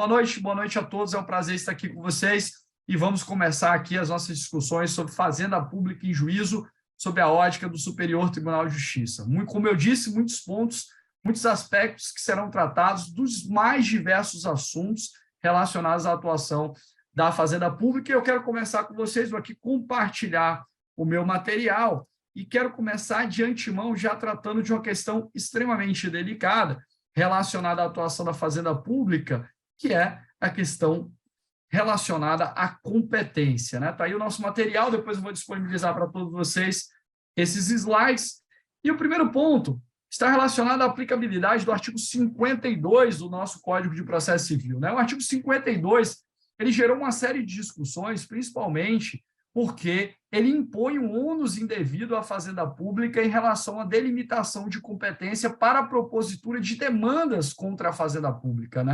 Boa noite a todos, é um prazer estar aqui com vocês e vamos começar aqui as nossas discussões sobre Fazenda Pública em Juízo, sob a ótica do Superior Tribunal de Justiça. Como eu disse, muitos pontos, muitos aspectos que serão tratados dos mais diversos assuntos relacionados à atuação da Fazenda Pública. E eu quero começar com vocês, vou aqui compartilhar o meu material e quero começar de antemão já tratando de uma questão extremamente delicada relacionada à atuação da Fazenda Pública, que é a questão relacionada à competência. Está aí o nosso material, depois eu vou disponibilizar para todos vocês esses slides. E o primeiro ponto está relacionado à aplicabilidade do artigo 52 do nosso Código de Processo Civil. O artigo 52 ele gerou uma série de discussões, principalmente porque ele impõe um ônus indevido à Fazenda Pública em relação à delimitação de competência para a propositura de demandas contra a Fazenda Pública.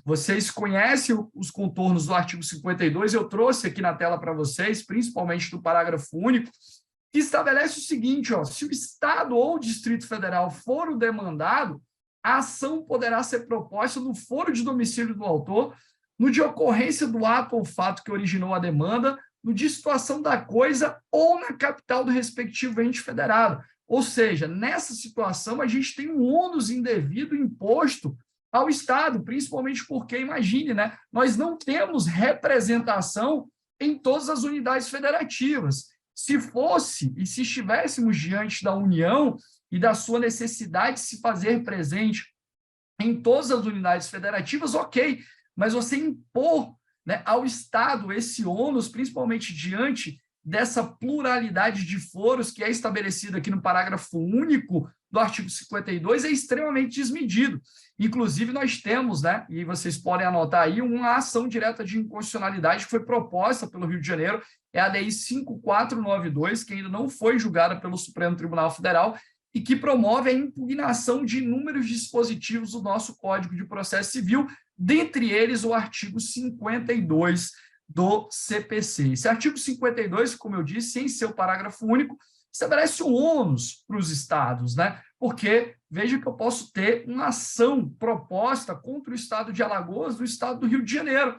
Vocês conhecem os contornos do artigo 52, eu trouxe aqui na tela para vocês, principalmente do parágrafo único, que estabelece o seguinte: se o Estado ou o Distrito Federal for o demandado, a ação poderá ser proposta no foro de domicílio do autor, no de ocorrência do ato ou fato que originou a demanda, no de situação da coisa ou na capital do respectivo ente federado. Ou seja, nessa situação, a gente tem um ônus indevido imposto ao Estado, principalmente porque, imagine, nós não temos representação em todas as unidades federativas. Se fosse, e se estivéssemos diante da União e da sua necessidade de se fazer presente em todas as unidades federativas, ok, mas você impor ao Estado esse ônus, principalmente diante dessa pluralidade de foros que é estabelecida aqui no parágrafo único do artigo 52, é extremamente desmedido. Inclusive, nós temos, e vocês podem anotar aí, uma ação direta de inconstitucionalidade que foi proposta pelo Rio de Janeiro, é a ADI 5492, que ainda não foi julgada pelo Supremo Tribunal Federal, e que promove a impugnação de inúmeros dispositivos do nosso Código de Processo Civil, dentre eles o artigo 52 do CPC. Esse artigo 52, como eu disse, em seu parágrafo único, estabelece um ônus para os estados, porque veja que eu posso ter uma ação proposta contra o estado de Alagoas, do estado do Rio de Janeiro,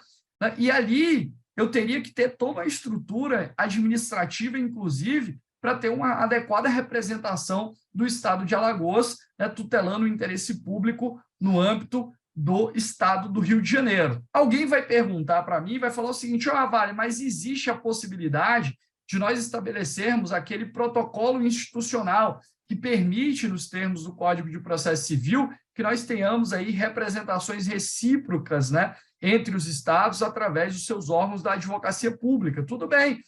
e ali eu teria que ter toda a estrutura administrativa, inclusive, para ter uma adequada representação do estado de Alagoas, tutelando o interesse público no âmbito do estado do Rio de Janeiro. Alguém vai perguntar para mim, vai falar o seguinte: Vale, mas existe a possibilidade de nós estabelecermos aquele protocolo institucional que permite, nos termos do Código de Processo Civil, que nós tenhamos aí representações recíprocas, entre os estados através dos seus órgãos da advocacia pública. Tudo bem,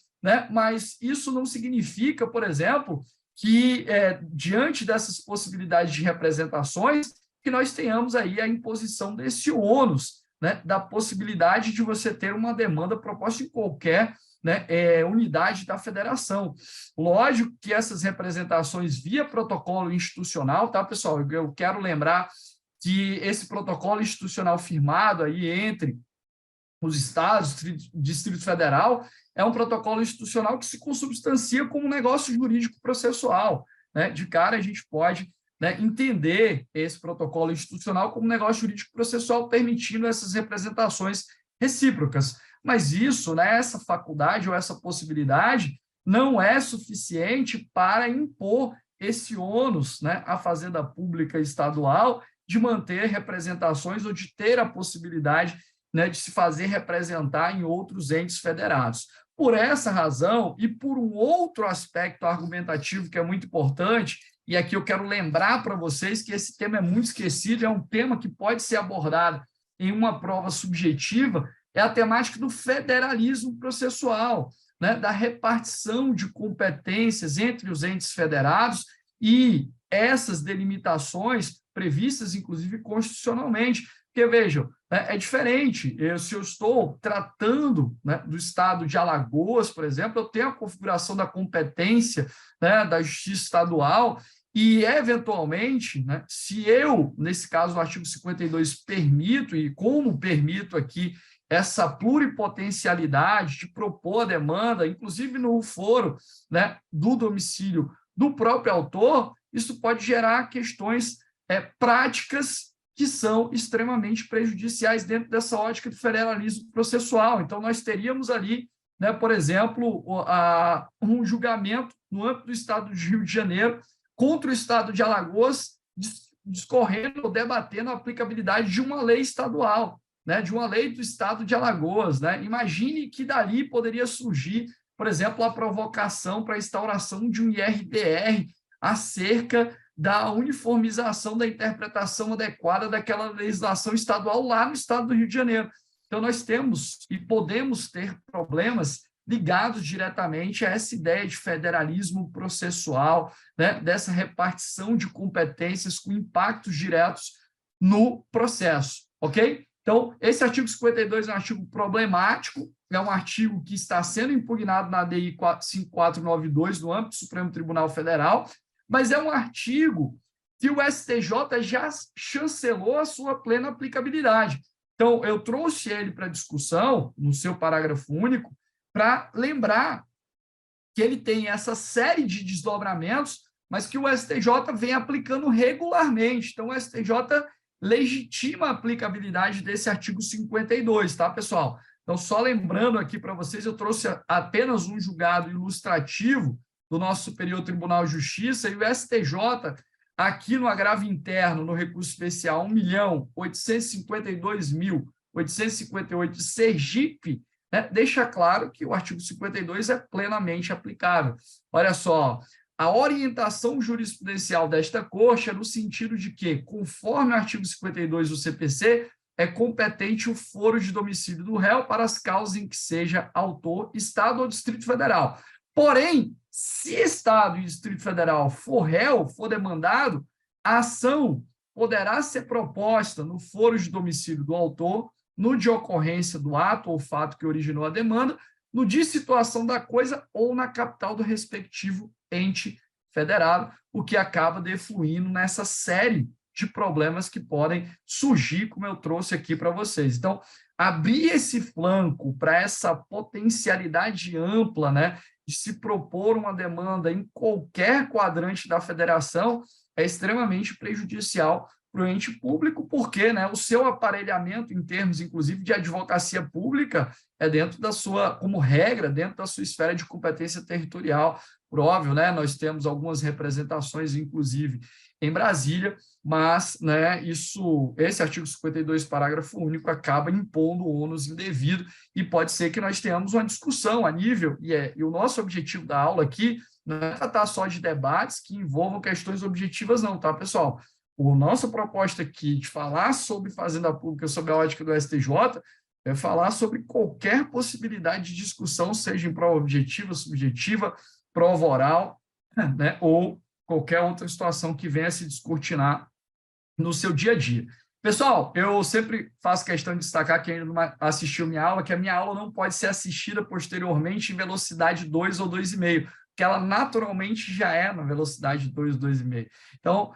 mas isso não significa, por exemplo, que diante dessas possibilidades de representações, que nós tenhamos aí a imposição desse ônus, da possibilidade de você ter uma demanda proposta em qualquer unidade da federação. Lógico que essas representações via protocolo institucional, pessoal? Eu quero lembrar que esse protocolo institucional firmado aí entre os estados, Distrito Federal, é um protocolo institucional que se consubstancia como um negócio jurídico processual. De cara, a gente pode entender esse protocolo institucional como um negócio jurídico processual, permitindo essas representações recíprocas. Mas isso, essa faculdade ou essa possibilidade, não é suficiente para impor esse ônus à Fazenda Pública Estadual de manter representações ou de ter a possibilidade de se fazer representar em outros entes federados. Por essa razão, e por um outro aspecto argumentativo que é muito importante, e aqui eu quero lembrar para vocês que esse tema é muito esquecido, é um tema que pode ser abordado em uma prova subjetiva, é a temática do federalismo processual, da repartição de competências entre os entes federados e essas delimitações previstas, inclusive, constitucionalmente. Porque, vejam, é diferente. Se eu estou tratando do estado de Alagoas, por exemplo, eu tenho a configuração da competência da Justiça Estadual e, eventualmente, se eu, nesse caso, o artigo 52, permito, e como permito aqui essa pluripotencialidade de propor a demanda, inclusive no foro do domicílio do próprio autor, isso pode gerar questões práticas que são extremamente prejudiciais dentro dessa ótica do federalismo processual. Então, nós teríamos ali, né, por exemplo, um julgamento no âmbito do Estado do Rio de Janeiro contra o Estado de Alagoas, discorrendo ou debatendo a aplicabilidade de uma lei estadual, né, de uma lei do Estado de Alagoas. Né? Imagine que dali poderia surgir, por exemplo, a provocação para a instauração de um IRDR acerca da uniformização da interpretação adequada daquela legislação estadual lá no Estado do Rio de Janeiro. Então, nós temos e podemos ter problemas ligados diretamente a essa ideia de federalismo processual, né, dessa repartição de competências com impactos diretos no processo, ok? Então, esse artigo 52 é um artigo problemático, é um artigo que está sendo impugnado na ADI 5492, no âmbito do Supremo Tribunal Federal, mas é um artigo que o STJ já chancelou a sua plena aplicabilidade. Então, eu trouxe ele para discussão, no seu parágrafo único, para lembrar que ele tem essa série de desdobramentos, mas que o STJ vem aplicando regularmente. Então, o STJ legitima a aplicabilidade desse artigo 52, tá, pessoal? Então, só lembrando aqui para vocês, eu trouxe apenas um julgado ilustrativo do nosso Superior Tribunal de Justiça, e o STJ, aqui no agravo interno, no recurso especial 1.852.858 de Sergipe, né, deixa claro que o artigo 52 é plenamente aplicável. Olha só, a orientação jurisprudencial desta Corte é no sentido de que, conforme o artigo 52 do CPC, é competente o foro de domicílio do réu para as causas em que seja autor Estado ou Distrito Federal. Porém, se Estado e Distrito Federal for réu, for demandado, a ação poderá ser proposta no foro de domicílio do autor, no de ocorrência do ato ou fato que originou a demanda, no de situação da coisa ou na capital do respectivo ente federado, o que acaba defluindo nessa série de problemas que podem surgir, como eu trouxe aqui para vocês. Então, abrir esse flanco para essa potencialidade ampla, né, de se propor uma demanda em qualquer quadrante da federação é extremamente prejudicial para o ente público, porque, né, o seu aparelhamento em termos, inclusive, de advocacia pública é dentro da sua, como regra, dentro da sua esfera de competência territorial. Por óbvio, né, nós temos algumas representações, inclusive, em Brasília, mas, né, esse artigo 52, parágrafo único, acaba impondo ônus indevido e pode ser que nós tenhamos uma discussão a nível, e o nosso objetivo da aula aqui não é tratar só de debates que envolvam questões objetivas não, tá, pessoal? A nossa proposta aqui de falar sobre fazenda pública, sobre a ótica do STJ, é falar sobre qualquer possibilidade de discussão, seja em prova objetiva, subjetiva, prova oral, né, ou qualquer outra situação que venha se descortinar no seu dia a dia. Pessoal, eu sempre faço questão de destacar, quem ainda não assistiu minha aula, que a minha aula não pode ser assistida posteriormente em velocidade 2 ou 2,5, porque ela naturalmente já é na velocidade 2, 2,5. Então,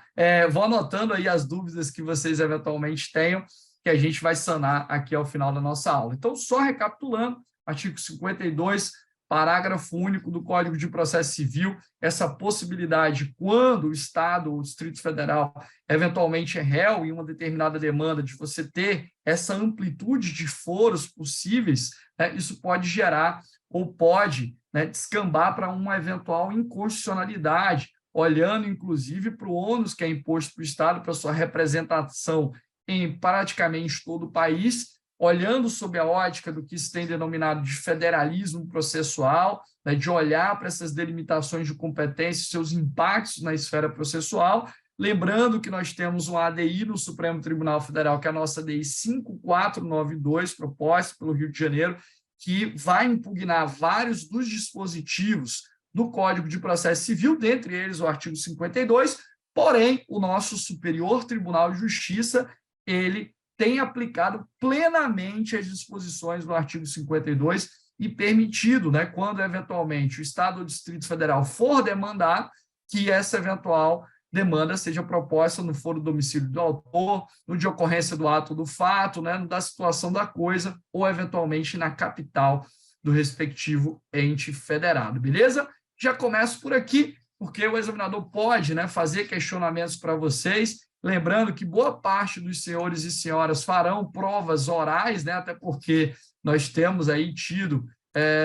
vou anotando aí as dúvidas que vocês eventualmente tenham, que a gente vai sanar aqui ao final da nossa aula. Então, só recapitulando, artigo 52, parágrafo único do Código de Processo Civil, essa possibilidade, quando o Estado ou o Distrito Federal eventualmente é réu em uma determinada demanda, de você ter essa amplitude de foros possíveis, né, isso pode gerar ou pode, né, descambar para uma eventual inconstitucionalidade, olhando, inclusive, para o ônus que é imposto para o Estado, para sua representação em praticamente todo o país, olhando sob a ótica do que se tem denominado de federalismo processual, né, de olhar para essas delimitações de competência e seus impactos na esfera processual, lembrando que nós temos um ADI no Supremo Tribunal Federal, que é a nossa ADI 5492, proposta pelo Rio de Janeiro, que vai impugnar vários dos dispositivos do Código de Processo Civil, dentre eles o artigo 52, porém, o nosso Superior Tribunal de Justiça, ele tem aplicado plenamente as disposições do artigo 52 e permitido, né, quando eventualmente o Estado ou o Distrito Federal for demandar, que essa eventual demanda seja proposta no foro do domicílio do autor, no de ocorrência do ato do fato, né, da situação da coisa, ou eventualmente na capital do respectivo ente federado, beleza? Já começo por aqui, porque o examinador pode, né, fazer questionamentos para vocês, Lembrando que boa parte dos senhores e senhoras farão provas orais, né? Até porque nós temos aí tido,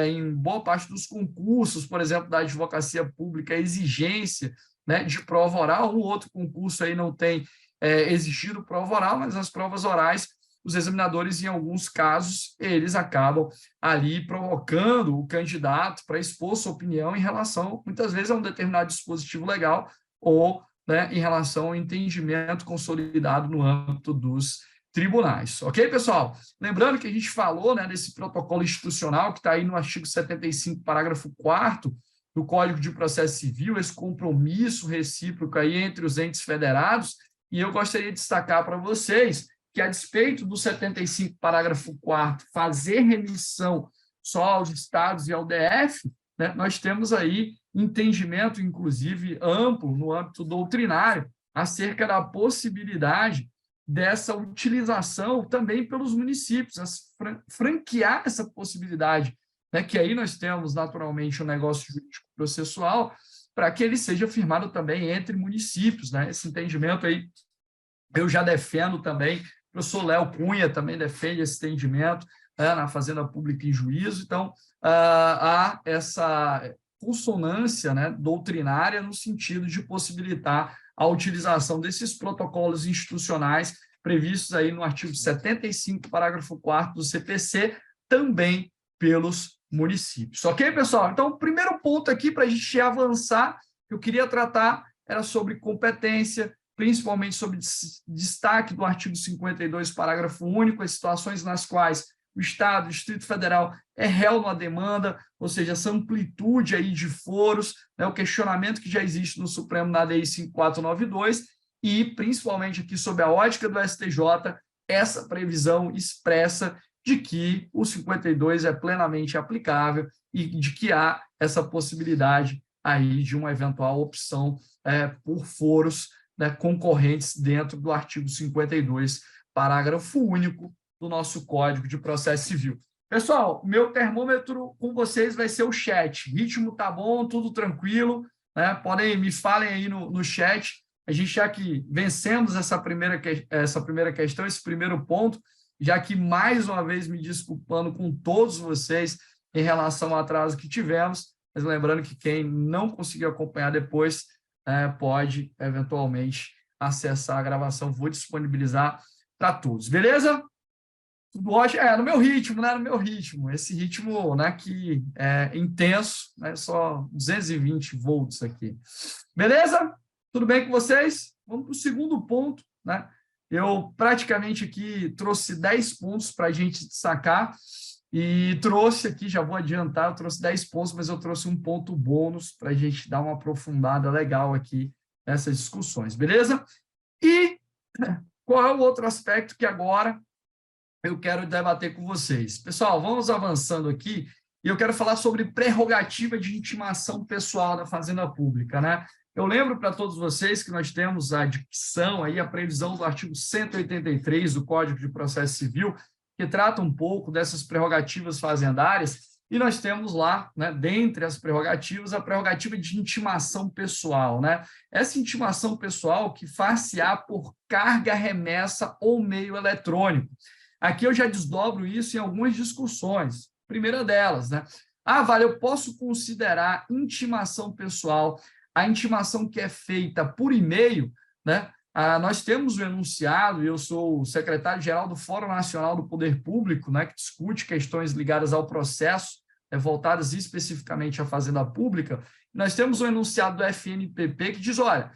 em boa parte dos concursos, por exemplo, da advocacia pública, a exigência, né, de prova oral. Um outro concurso aí não tem exigido prova oral, mas as provas orais, os examinadores, em alguns casos, eles acabam ali provocando o candidato para expor sua opinião em relação, muitas vezes, a um determinado dispositivo legal ou, né, em relação ao entendimento consolidado no âmbito dos tribunais. Ok, pessoal? Lembrando que a gente falou, né, desse protocolo institucional que está aí no artigo 75, parágrafo 4º do Código de Processo Civil, esse compromisso recíproco aí entre os entes federados, e eu gostaria de destacar para vocês que, a despeito do 75, parágrafo 4º, fazer remissão só aos estados e ao DF, né, nós temos aí entendimento, inclusive, amplo no âmbito doutrinário, acerca da possibilidade dessa utilização também pelos municípios, franquear essa possibilidade, né, que aí nós temos, naturalmente, um negócio jurídico processual, para que ele seja firmado também entre municípios, né? Esse entendimento aí eu já defendo também, o professor Léo Cunha também defende esse entendimento, né, na Fazenda Pública em Juízo. Então, há essa consonância, né, doutrinária no sentido de possibilitar a utilização desses protocolos institucionais previstos aí no artigo 75, parágrafo 4º do CPC, também pelos municípios. Ok, pessoal? Então, o primeiro ponto aqui para a gente avançar, que eu queria tratar, era sobre competência, principalmente sobre destaque do artigo 52, parágrafo único, as situações nas quais o Estado, o Distrito Federal é réu numa demanda, ou seja, essa amplitude aí de foros, né, o questionamento que já existe no Supremo na DI 5492, e principalmente aqui sob a ótica do STJ, essa previsão expressa de que o 52 é plenamente aplicável e de que há essa possibilidade aí de uma eventual opção por foros, né, concorrentes dentro do artigo 52, parágrafo único do nosso Código de Processo Civil. Pessoal, meu termômetro com vocês vai ser o chat. Ritmo tá bom, tudo tranquilo, né? Me falem aí no chat. A gente, já que vencemos essa primeira questão, esse primeiro ponto, já que, mais uma vez, me desculpando com todos vocês em relação ao atraso que tivemos, mas lembrando que quem não conseguiu acompanhar depois pode, eventualmente, acessar a gravação. Vou disponibilizar para todos. Beleza? Tudo ótimo? No meu ritmo, né? No meu ritmo. Esse ritmo, né, que é intenso, né? Só 220 volts aqui. Beleza? Tudo bem com vocês? Vamos para o segundo ponto, né? Eu praticamente aqui trouxe 10 pontos para a gente destacar e trouxe aqui, já vou adiantar, eu trouxe 10 pontos, mas eu trouxe um ponto bônus para a gente dar uma aprofundada legal aqui nessas discussões, beleza? E qual é o outro aspecto que agora eu quero debater com vocês? Pessoal, vamos avançando aqui e eu quero falar sobre prerrogativa de intimação pessoal da Fazenda Pública, né? Eu lembro para todos vocês que nós temos a dicção, aí, a previsão do artigo 183 do Código de Processo Civil, que trata um pouco dessas prerrogativas fazendárias, e nós temos lá, né, dentre as prerrogativas, a prerrogativa de intimação pessoal, né? Essa intimação pessoal que far-se-á por carga, remessa ou meio eletrônico. Aqui eu já desdobro isso em algumas discussões. Primeira delas, né? Vale, eu posso considerar intimação pessoal a intimação que é feita por e-mail, né? Nós temos o enunciado, e eu sou o secretário-geral do Fórum Nacional do Poder Público, né, que discute questões ligadas ao processo, voltadas especificamente à Fazenda Pública. Nós temos o enunciado do FNPP que diz, olha,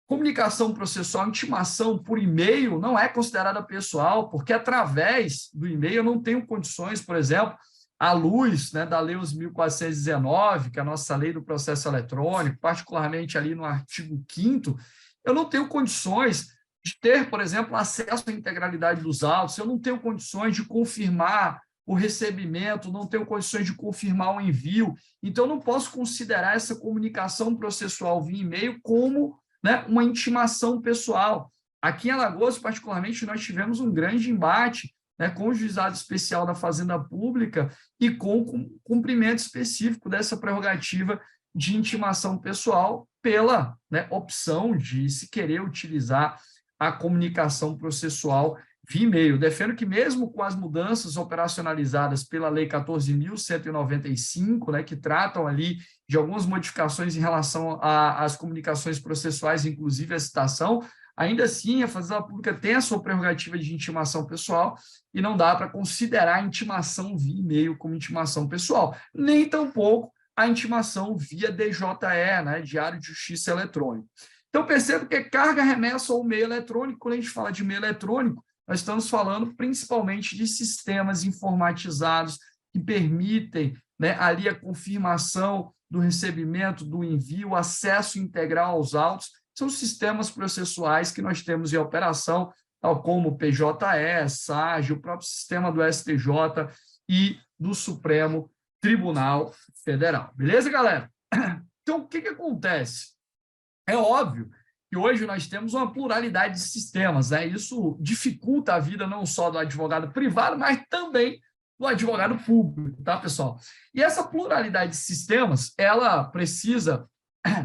comunicação processual, intimação por e-mail não é considerada pessoal, porque através do e-mail eu não tenho condições, por exemplo, à luz, né, da Lei 11.419, que é a nossa lei do processo eletrônico, particularmente ali no artigo 5º, eu não tenho condições de ter, por exemplo, acesso à integralidade dos autos, eu não tenho condições de confirmar o recebimento, não tenho condições de confirmar o envio, então eu não posso considerar essa comunicação processual via e-mail como, né, uma intimação pessoal. Aqui em Alagoas, particularmente, nós tivemos um grande embate, né, com o Juizado Especial da Fazenda Pública e com o cumprimento específico dessa prerrogativa de intimação pessoal pela, né, opção de se querer utilizar a comunicação processual via e-mail. Defendo que mesmo com as mudanças operacionalizadas pela Lei 14.195, né, que tratam ali de algumas modificações em relação às comunicações processuais, inclusive a citação, ainda assim a Fazenda Pública tem a sua prerrogativa de intimação pessoal e não dá para considerar a intimação via e-mail como intimação pessoal, nem tampouco a intimação via DJE, né, Diário de Justiça Eletrônico. Então, percebo que carga, remessa ou meio eletrônico, quando a gente fala de meio eletrônico, nós estamos falando principalmente de sistemas informatizados que permitem, né, ali a confirmação do recebimento, do envio, acesso integral aos autos. São sistemas processuais que nós temos em operação, tal como o PJE, SAGE, o próprio sistema do STJ e do Supremo Tribunal Federal. Beleza, galera? Então, o que acontece? É óbvio que hoje nós temos uma pluralidade de sistemas, né? Isso dificulta a vida não só do advogado privado, mas também do advogado público, tá, pessoal? E essa pluralidade de sistemas, ela precisa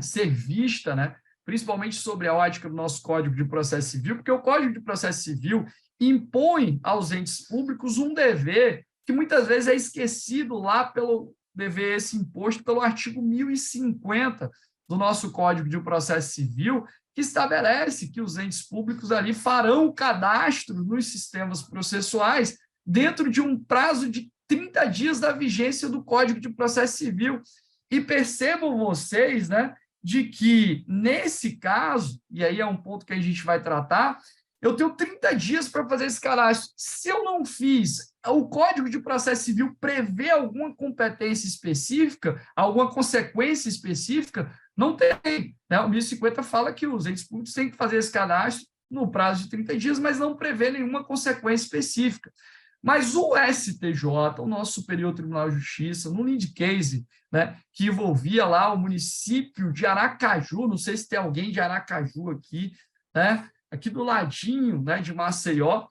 ser vista, né, principalmente sobre a ótica do nosso Código de Processo Civil, porque o Código de Processo Civil impõe aos entes públicos um dever que muitas vezes é esquecido lá pelo dever esse imposto pelo artigo 1050 do nosso Código de Processo Civil, que estabelece que os entes públicos ali farão o cadastro nos sistemas processuais dentro de um prazo de 30 dias da vigência do Código de Processo Civil. E percebam vocês, né, de que, nesse caso, e aí é um ponto que a gente vai tratar, eu tenho 30 dias para fazer esse cadastro. Se eu não fiz, o Código de Processo Civil prevê alguma competência específica, alguma consequência específica? Não tem, né? O 1050 fala que os entes públicos têm que fazer esse cadastro no prazo de 30 dias, mas não prevê nenhuma consequência específica. Mas o STJ, o nosso Superior Tribunal de Justiça, no lead case, né, que envolvia lá o município de Aracaju, não sei se tem alguém de Aracaju aqui, né, aqui do ladinho, né, de Maceió,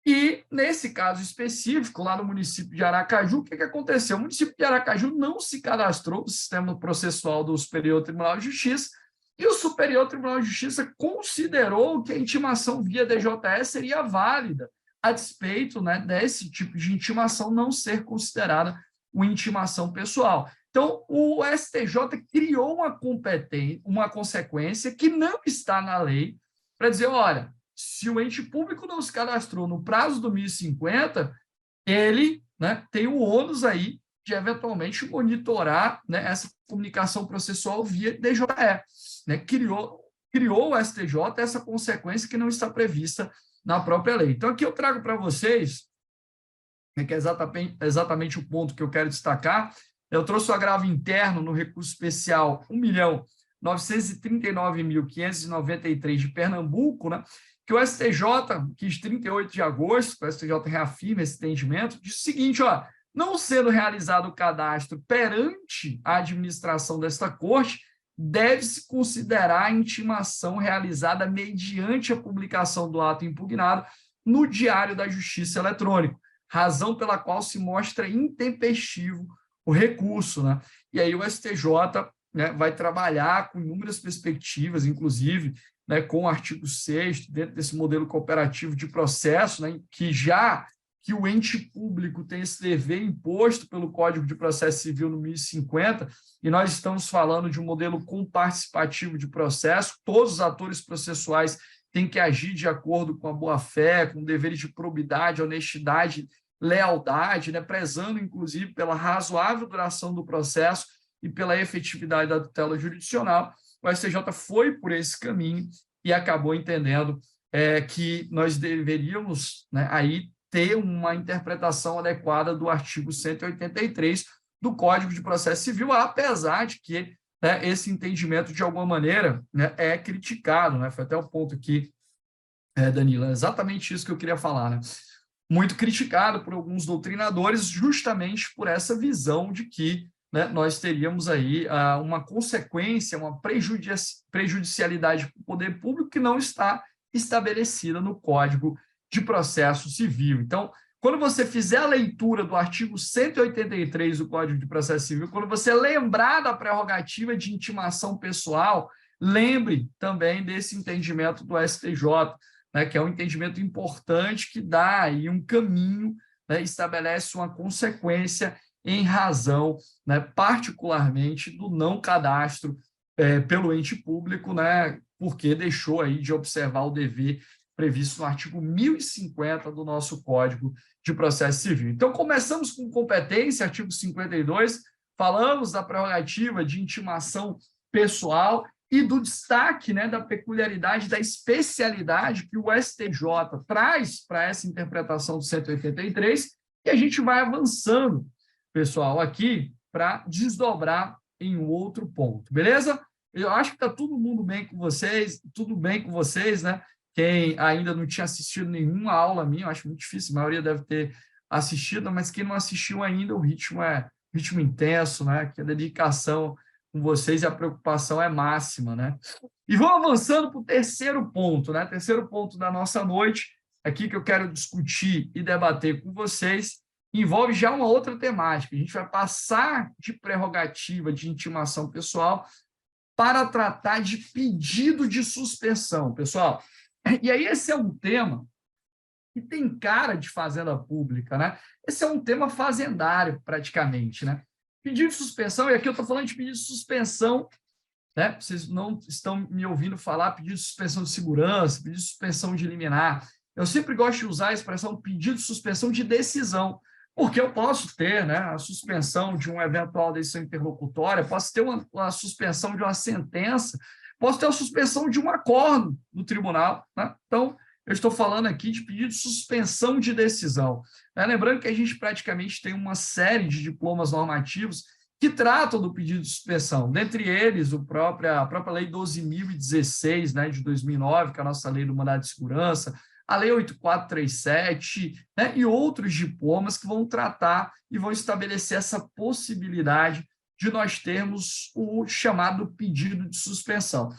e nesse caso específico, lá no município de Aracaju, o que aconteceu? O município de Aracaju não se cadastrou no sistema processual do Superior Tribunal de Justiça, e o Superior Tribunal de Justiça considerou que a intimação via DJE seria válida, a despeito, né, desse tipo de intimação não ser considerada uma intimação pessoal. Então, o STJ criou uma consequência que não está na lei para dizer, olha, se o ente público não se cadastrou no prazo do 1050, ele, né, tem o ônus aí de, eventualmente, monitorar, né, essa comunicação processual via DJE. Né? Criou o STJ essa consequência que não está prevista na própria lei. Então, aqui eu trago para vocês, que é exatamente o ponto que eu quero destacar, eu trouxe o agravo interno no recurso especial 1.939.593 de Pernambuco, né, que o STJ, quis 38 de agosto, o STJ reafirma esse entendimento, diz o seguinte, ó, não sendo realizado o cadastro perante a administração desta corte, deve-se considerar a intimação realizada mediante a publicação do ato impugnado no Diário da Justiça Eletrônico, razão pela qual se mostra intempestivo o recurso, né? E aí o STJ, né, vai trabalhar com inúmeras perspectivas, inclusive, né, com o artigo 6º, dentro desse modelo cooperativo de processo, né, que o ente público tem esse dever imposto pelo Código de Processo Civil no 1050, e nós estamos falando de um modelo comparticipativo de processo, todos os atores processuais têm que agir de acordo com a boa-fé, com deveres de probidade, honestidade, lealdade, né, prezando, inclusive, pela razoável duração do processo e pela efetividade da tutela jurisdicional. O STJ foi por esse caminho e acabou entendendo que nós deveríamos, né, aí ter uma interpretação adequada do artigo 183 do Código de Processo Civil, apesar de que, né, esse entendimento, de alguma maneira, né, é criticado, né? Foi até o ponto aqui, Danilo, é exatamente isso que eu queria falar, né? Muito criticado por alguns doutrinadores, justamente por essa visão de que, né, nós teríamos aí uma consequência, uma prejudicialidade para o poder público que não está estabelecida no Código de Processo Civil. Então, quando você fizer a leitura do artigo 183 do Código de Processo Civil, quando você lembrar da prerrogativa de intimação pessoal, lembre também desse entendimento do STJ, né, que é um entendimento importante que dá aí um caminho, né, estabelece uma consequência em razão, né, particularmente do não cadastro pelo ente público, né, porque deixou aí de observar o dever previsto no artigo 1050 do nosso Código de Processo Civil. Então, começamos com competência, artigo 52, falamos da prerrogativa de intimação pessoal e do destaque, né, da peculiaridade, da especialidade que o STJ traz para essa interpretação do 183, e a gente vai avançando, pessoal, aqui para desdobrar em um outro ponto, beleza? Eu acho que está todo mundo bem com vocês, tudo bem com vocês, né? Quem ainda não tinha assistido nenhuma aula minha, eu acho muito difícil, a maioria deve ter assistido, mas quem não assistiu ainda, o ritmo é ritmo intenso, né? Que a dedicação com vocês e a preocupação é máxima, né? E vamos avançando para o terceiro ponto, né? Terceiro ponto da nossa noite, aqui que eu quero discutir e debater com vocês, envolve já uma outra temática. A gente vai passar de prerrogativa de intimação pessoal para tratar de pedido de suspensão, pessoal. E aí esse é um tema que tem cara de fazenda pública, né? Esse é um tema fazendário, praticamente, né? Pedido de suspensão, e aqui eu estou falando de pedido de suspensão, né? Vocês não estão me ouvindo falar pedido de suspensão de segurança, pedido de suspensão de liminar. Eu sempre gosto de usar a expressão pedido de suspensão de decisão, porque eu posso ter, né, a suspensão de uma eventual decisão interlocutória, posso ter uma suspensão de uma sentença, posso ter a suspensão de um acordo no tribunal, né? Então, eu estou falando aqui de pedido de suspensão de decisão. Lembrando que a gente praticamente tem uma série de diplomas normativos que tratam do pedido de suspensão, dentre eles a própria Lei 12.016, né, de 2009, que é a nossa lei do mandado de segurança, a Lei 8437, né, e outros diplomas que vão tratar e vão estabelecer essa possibilidade de nós termos o chamado pedido de suspensão.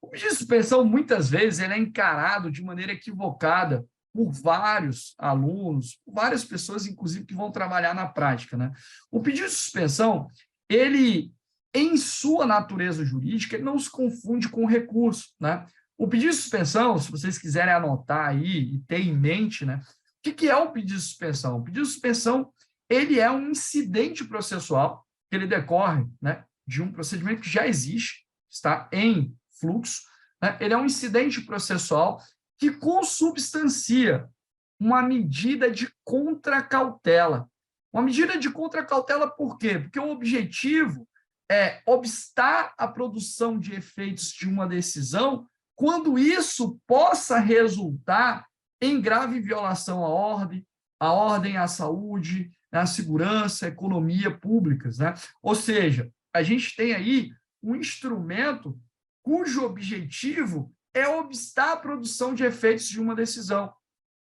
O pedido de suspensão, muitas vezes, ele é encarado de maneira equivocada por vários alunos, por várias pessoas, inclusive, que vão trabalhar na prática, né? O pedido de suspensão, ele, em sua natureza jurídica, ele não se confunde com o recurso, né? O pedido de suspensão, se vocês quiserem anotar aí e ter em mente, né? O que é o pedido de suspensão? O pedido de suspensão, ele é um incidente processual que ele decorre, né, de um procedimento que já existe, está em fluxo, né? Ele é um incidente processual que consubstancia uma medida de contracautela. Uma medida de contracautela por quê? Porque o objetivo é obstar a produção de efeitos de uma decisão quando isso possa resultar em grave violação à ordem, à saúde, à segurança, à economia públicas, né? Ou seja, a gente tem aí um instrumento cujo objetivo é obstar a produção de efeitos de uma decisão.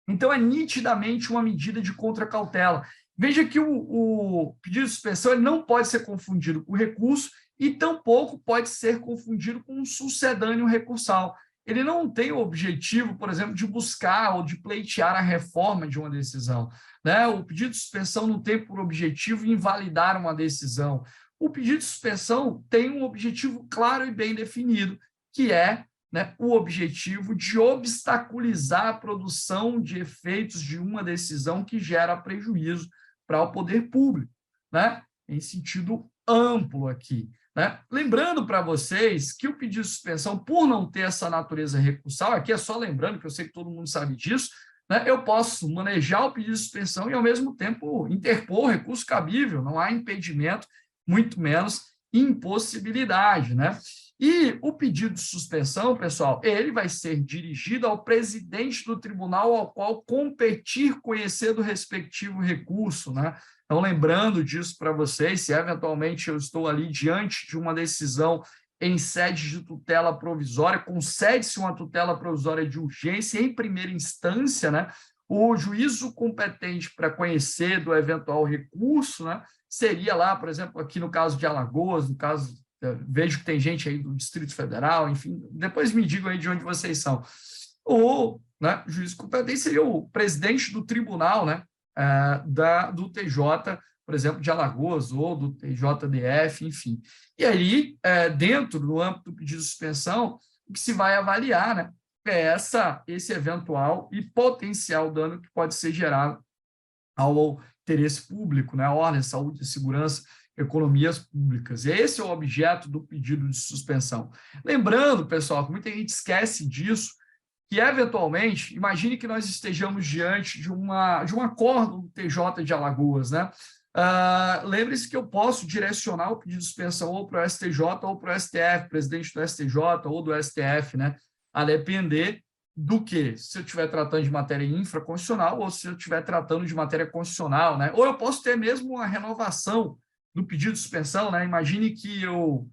Então, é nitidamente uma medida de contracautela. Veja que o pedido de suspensão ele não pode ser confundido com recurso e tampouco pode ser confundido com um sucedâneo recursal. Ele não tem o objetivo, por exemplo, de buscar ou de pleitear a reforma de uma decisão, né? O pedido de suspensão não tem por objetivo invalidar uma decisão. O pedido de suspensão tem um objetivo claro e bem definido, que é, né, o objetivo de obstaculizar a produção de efeitos de uma decisão que gera prejuízo para o poder público, né? Em sentido amplo aqui, né? Lembrando para vocês que o pedido de suspensão, por não ter essa natureza recursal, aqui é só lembrando, que eu sei que todo mundo sabe disso, né? Eu posso manejar o pedido de suspensão e, ao mesmo tempo, interpor recurso cabível, não há impedimento, muito menos impossibilidade, né? E o pedido de suspensão, pessoal, ele vai ser dirigido ao presidente do tribunal ao qual competir conhecer do respectivo recurso, né? Então, lembrando disso para vocês, se eventualmente eu estou ali diante de uma decisão em sede de tutela provisória, concede-se uma tutela provisória de urgência em primeira instância, né? O juízo competente para conhecer do eventual recurso, né, seria lá, por exemplo, aqui no caso de Alagoas, no caso, vejo que tem gente aí do Distrito Federal, enfim, depois me digam aí de onde vocês são. O, né, juiz competente seria o presidente do tribunal, né, do TJ, por exemplo, de Alagoas ou do TJDF, enfim. E aí, dentro do âmbito do pedido de suspensão, o que se vai avaliar, né, é esse eventual e potencial dano que pode ser gerado ao interesse público, né, à ordem, saúde, segurança, economias públicas. E esse é o objeto do pedido de suspensão. Lembrando, pessoal, que muita gente esquece disso, que, eventualmente, imagine que nós estejamos diante de um acordo do TJ de Alagoas, né? Lembre-se que eu posso direcionar o pedido de suspensão ou para o STJ ou para o STF, presidente do STJ ou do STF, né? A depender do que, se eu estiver tratando de matéria infraconstitucional ou se eu estiver tratando de matéria constitucional, né? Ou eu posso ter mesmo uma renovação do pedido de suspensão, né? Imagine que eu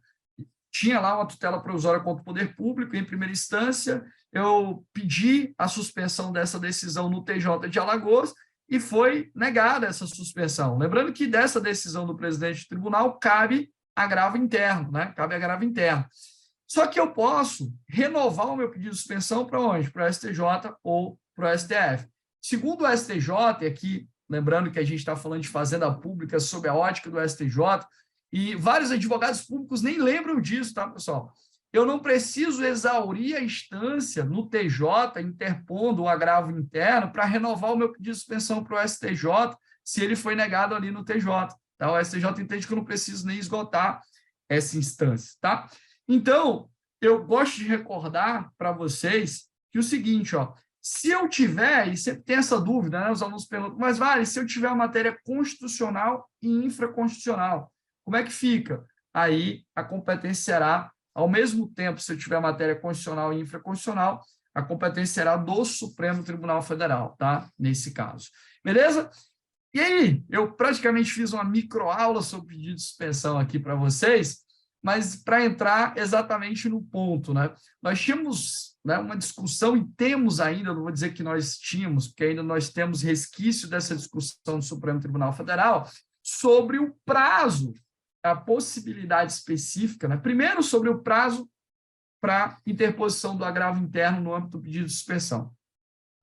tinha lá uma tutela provisória contra o poder público em primeira instância, eu pedi a suspensão dessa decisão no TJ de Alagoas e foi negada essa suspensão. Lembrando que dessa decisão do presidente do tribunal cabe agravo interno, né? Cabe agravo interno. Só que eu posso renovar o meu pedido de suspensão para onde? Para o STJ ou para o STF. Segundo o STJ, e aqui lembrando que a gente está falando de fazenda pública sob a ótica do STJ, e vários advogados públicos nem lembram disso, tá, pessoal? Eu não preciso exaurir a instância no TJ, interpondo o agravo interno, para renovar o meu pedido de suspensão para o STJ, se ele foi negado ali no TJ. Tá? O STJ entende que eu não preciso nem esgotar essa instância. Tá? Então, eu gosto de recordar para vocês que o seguinte, ó, se eu tiver, e sempre tem essa dúvida, né? Os alunos perguntam, mas vale, se eu tiver a matéria constitucional e infraconstitucional, como é que fica? Aí a competência será, ao mesmo tempo, se eu tiver matéria constitucional e infraconstitucional, a competência será do Supremo Tribunal Federal, tá? Nesse caso. Beleza? E aí, eu praticamente fiz uma microaula sobre pedido de suspensão aqui para vocês, mas para entrar exatamente no ponto, né? Nós tínhamos, né, uma discussão, e temos ainda, não vou dizer que nós tínhamos, porque ainda nós temos resquício dessa discussão do Supremo Tribunal Federal, sobre o prazo, a possibilidade específica, né? Primeiro, sobre o prazo para interposição do agravo interno no âmbito do pedido de suspensão.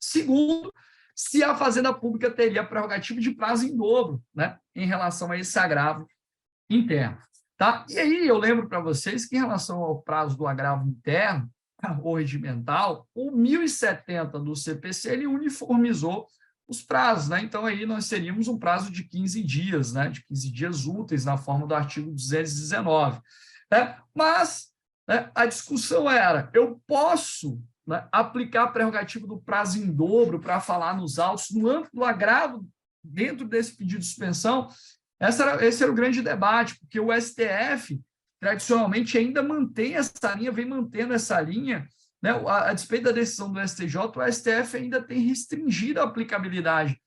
Segundo, se a Fazenda Pública teria a prerrogativa de prazo em dobro, né, em relação a esse agravo interno. Tá? E aí eu lembro para vocês que, em relação ao prazo do agravo interno, ou regimental, o 1070 do CPC ele uniformizou os prazos, né? Então, aí nós teríamos um prazo de 15 dias, né? De 15 dias úteis, na forma do artigo 219. Né? Mas, né, a discussão era, eu posso, né, aplicar a prerrogativa do prazo em dobro para falar nos autos, no âmbito do agravo, dentro desse pedido de suspensão? Esse era o grande debate, porque o STF, tradicionalmente, ainda mantém essa linha, vem mantendo essa linha, né? A despeito da decisão do STJ, o STF ainda tem restringido a aplicabilidade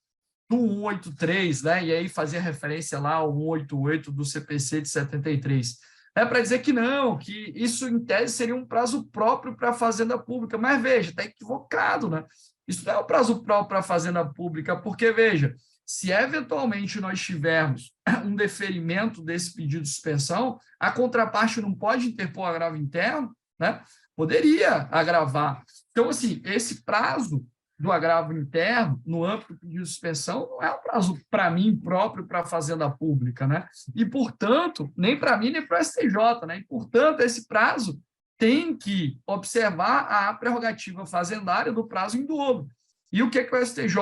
do 183, né? E aí fazia referência lá ao 188 do CPC de 73. Para dizer que não, que isso, em tese, seria um prazo próprio para a Fazenda Pública. Mas, veja, está equivocado, né? Isso não é um prazo próprio para a Fazenda Pública, porque, veja, se eventualmente nós tivermos um deferimento desse pedido de suspensão, a contraparte não pode interpor agravo interno, né? Poderia agravar. Então, assim, esse prazo do agravo interno, no âmbito do pedido de suspensão, não é um prazo para mim próprio para a Fazenda Pública, né? E, portanto, nem para mim, nem para o STJ, né? E, portanto, esse prazo tem que observar a prerrogativa fazendária do prazo em dobro. E o que o STJ,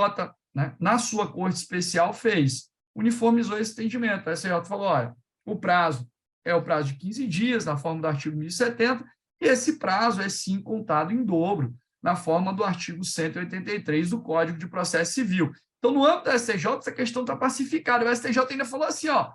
né, na sua corte especial, fez? Uniformizou esse entendimento. A STJ falou, olha, o prazo é o prazo de 15 dias, na forma do artigo 1070, e esse prazo é, sim, contado em dobro, na forma do artigo 183 do Código de Processo Civil. Então, no âmbito da STJ, essa questão está pacificada. O STJ ainda falou assim, ó,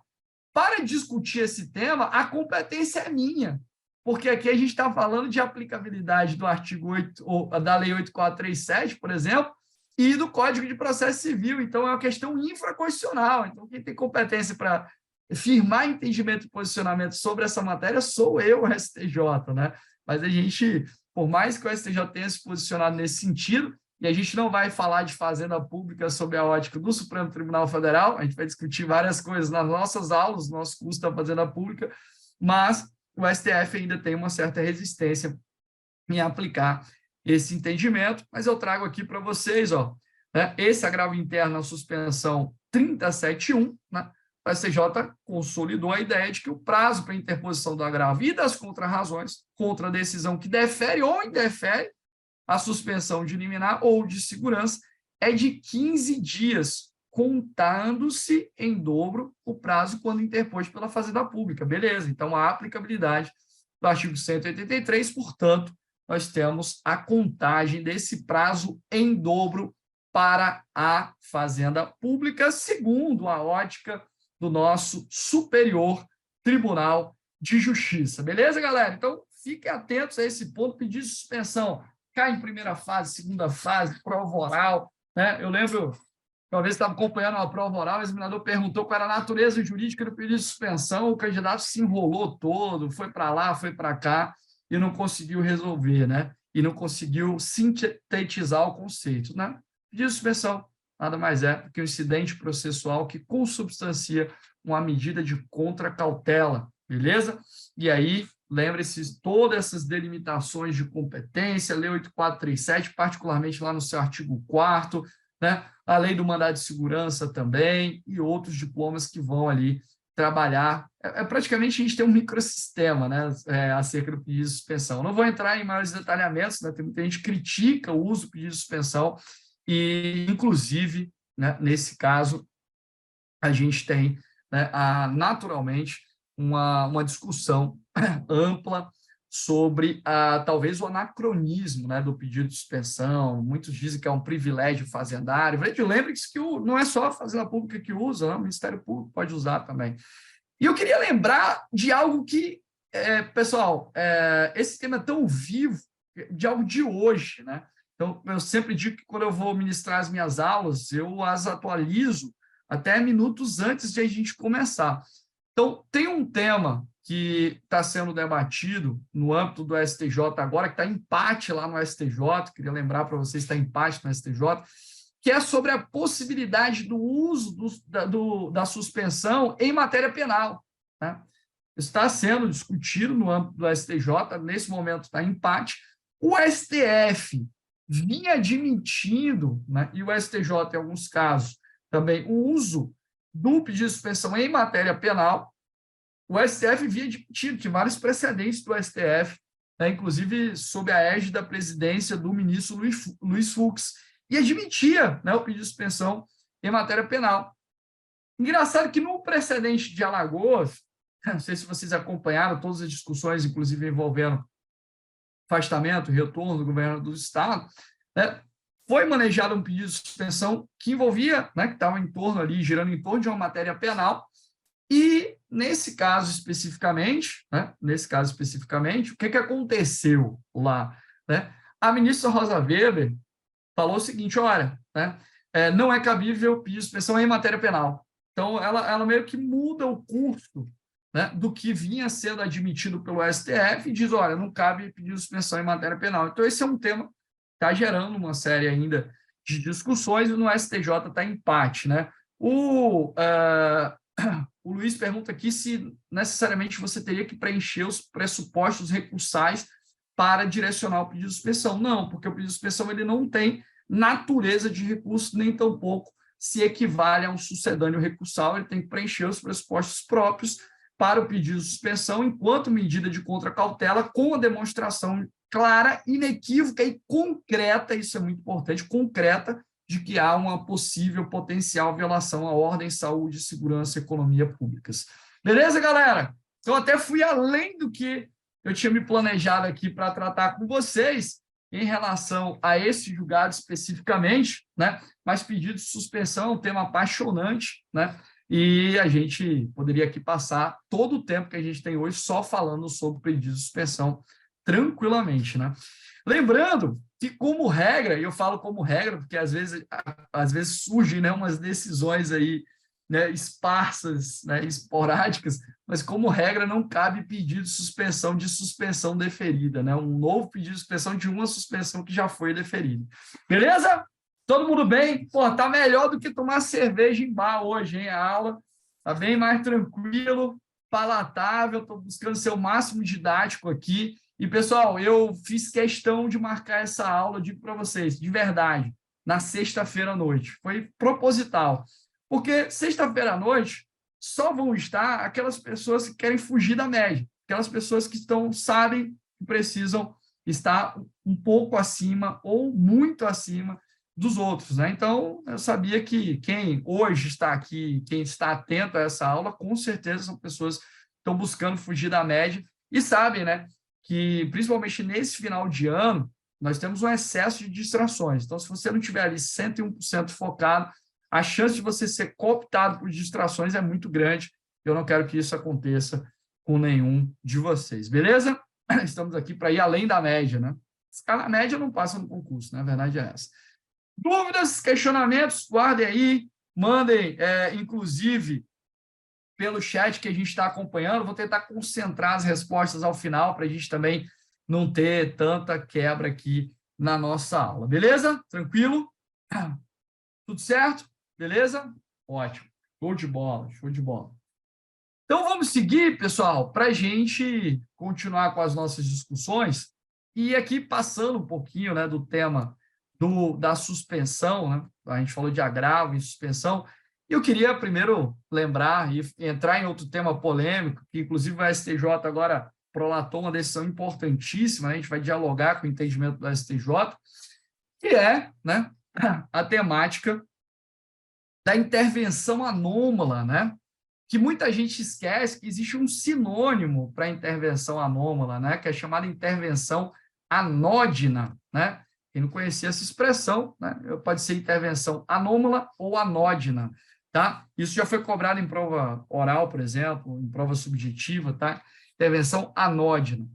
para discutir esse tema, a competência é minha, porque aqui a gente está falando de aplicabilidade do artigo 8, ou da Lei 8437, por exemplo, e do Código de Processo Civil. Então, é uma questão infraconstitucional. Então, quem tem competência para firmar entendimento e posicionamento sobre essa matéria sou eu, o STJ, né? Mas a gente, por mais que o STJ tenha se posicionado nesse sentido, e a gente não vai falar de Fazenda Pública sob a ótica do Supremo Tribunal Federal, a gente vai discutir várias coisas nas nossas aulas, no nosso curso da Fazenda Pública, mas o STF ainda tem uma certa resistência em aplicar esse entendimento, mas eu trago aqui para vocês, ó, né, esse agravo interno na suspensão 371, né, o STJ consolidou a ideia de que o prazo para interposição do agravo e das contrarrazões contra a decisão que defere ou indefere a suspensão de liminar ou de segurança é de 15 dias, contando-se em dobro o prazo quando interposto pela Fazenda Pública. Beleza, então a aplicabilidade do artigo 183, portanto, nós temos a contagem desse prazo em dobro para a Fazenda Pública, segundo a ótica do nosso Superior Tribunal de Justiça. Beleza, galera? Então, fiquem atentos a esse ponto, pedido de suspensão. Cai em primeira fase, segunda fase, prova oral, né? Eu lembro, uma vez estava acompanhando uma prova oral, o examinador perguntou qual era a natureza jurídica do pedido de suspensão, o candidato se enrolou todo, foi para lá, foi para cá, e não conseguiu resolver, né? E não conseguiu sintetizar o conceito, né? Pedido de suspensão nada mais é do que um incidente processual que consubstancia uma medida de contracautela, beleza? E aí, lembre-se, todas essas delimitações de competência, Lei 8437, particularmente lá no seu artigo 4º, né? A Lei do Mandado de Segurança também, e outros diplomas que vão ali trabalhar. Praticamente a gente tem um microsistema, né, acerca do pedido de suspensão. Não vou entrar em maiores detalhamentos, né? Tem muita gente que critica o uso do pedido de suspensão, e, inclusive, né, nesse caso, a gente tem, né, naturalmente uma discussão ampla sobre talvez o anacronismo, né, do pedido de suspensão. Muitos dizem que é um privilégio fazendário. Lembre-se que não é só a Fazenda Pública que usa, né? O Ministério Público pode usar também. E eu queria lembrar de algo que, pessoal, esse tema é tão vivo, de algo de hoje, né? Então, eu sempre digo que quando eu vou ministrar as minhas aulas, eu as atualizo até minutos antes de a gente começar. Então, tem um tema que está sendo debatido no âmbito do STJ agora, que está em empate lá no STJ, queria lembrar para vocês que está em empate no STJ, que é sobre a possibilidade do uso da suspensão em matéria penal, né? Está sendo discutido no âmbito do STJ, nesse momento está em empate. O STF vinha admitindo, né, e o STJ, em alguns casos, também o uso do pedido de suspensão em matéria penal. O STF vinha admitindo, tinha vários precedentes do STF, né, inclusive sob a égide da presidência do ministro Luiz Fux, e admitia, né, o pedido de suspensão em matéria penal. Engraçado que no precedente de Alagoas, não sei se vocês acompanharam todas as discussões, inclusive envolvendo afastamento, retorno do governo do Estado, né, foi manejado um pedido de suspensão que envolvia, né, que estava em torno ali, girando em torno de uma matéria penal, e nesse caso especificamente, o que aconteceu lá, né? A ministra Rosa Weber falou o seguinte, olha, né, não é cabível pedir suspensão em matéria penal. Então, ela meio que muda o curso, né, do que vinha sendo admitido pelo STF e diz, olha, não cabe pedir suspensão em matéria penal. Então, esse é um tema que está gerando uma série ainda de discussões e no STJ está em empate, né? O Luiz pergunta aqui se necessariamente você teria que preencher os pressupostos recursais para direcionar o pedido de suspensão. Não, porque o pedido de suspensão ele não tem natureza de recurso, nem tampouco se equivale a um sucedâneo recursal, ele tem que preencher os pressupostos próprios para o pedido de suspensão enquanto medida de contracautela com a demonstração clara, inequívoca e concreta, isso é muito importante, concreta, de que há uma possível potencial violação à ordem, saúde, segurança e economia públicas. Beleza, galera? Então, até fui além do que eu tinha me planejado aqui para tratar com vocês em relação a esse julgado especificamente, né? Mas pedido de suspensão é um tema apaixonante, né? E a gente poderia aqui passar todo o tempo que a gente tem hoje só falando sobre pedido de suspensão tranquilamente, né? Lembrando que, como regra, e eu falo como regra porque às vezes surgem, né, umas decisões aí, né, esparsas, né, esporádicas, mas como regra não cabe pedido de suspensão deferida, né? Um novo pedido de suspensão de uma suspensão que já foi deferida. Beleza? Todo mundo bem? Pô, tá melhor do que tomar cerveja em bar hoje, hein? A aula tá bem mais tranquilo, palatável, estou buscando ser o máximo didático aqui. E, pessoal, eu fiz questão de marcar essa aula, digo para vocês, de verdade, na sexta-feira à noite. Foi proposital. Porque sexta-feira à noite só vão estar aquelas pessoas que querem fugir da média, aquelas pessoas que sabem que precisam estar um pouco acima ou muito acima dos outros, né? Então, eu sabia que quem hoje está aqui, quem está atento a essa aula, com certeza são pessoas que estão buscando fugir da média e sabem, né, que principalmente nesse final de ano, nós temos um excesso de distrações. Então, se você não estiver ali 101% focado, a chance de você ser cooptado por distrações é muito grande. Eu não quero que isso aconteça com nenhum de vocês, beleza? Estamos aqui para ir além da média, né? Ficar na média não passa no concurso, né? A verdade é essa. Dúvidas, questionamentos, guardem aí, mandem, inclusive, pelo chat que a gente está acompanhando. Vou tentar concentrar as respostas ao final para a gente também não ter tanta quebra aqui na nossa aula. Beleza? Tranquilo? Tudo certo? Beleza? Ótimo. Show de bola, show de bola. Então, vamos seguir, pessoal, para a gente continuar com as nossas discussões e aqui passando um pouquinho, né, do tema da suspensão, né? A gente falou de agravo e suspensão. E eu queria primeiro lembrar e entrar em outro tema polêmico, que inclusive o STJ agora prolatou uma decisão importantíssima, né? A gente vai dialogar com o entendimento do STJ, que é, né, a temática da intervenção anômala, né? Que muita gente esquece que existe um sinônimo para a intervenção anômala, né? Que é chamada intervenção anódina, né? Quem não conhecia essa expressão, né? Pode ser intervenção anômala ou anódina, tá? Isso já foi cobrado em prova oral, por exemplo, em prova subjetiva, tá? Intervenção anódina.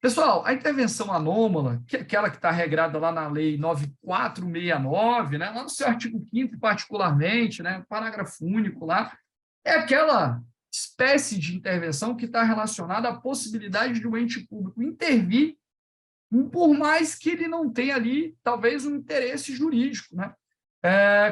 Pessoal, a intervenção anômala, que é aquela que está regrada lá na Lei 9469, né? Lá no seu artigo 5º particularmente, né? Parágrafo único lá, é aquela espécie de intervenção que está relacionada à possibilidade de um ente público intervir, por mais que ele não tenha ali, talvez, um interesse jurídico, né?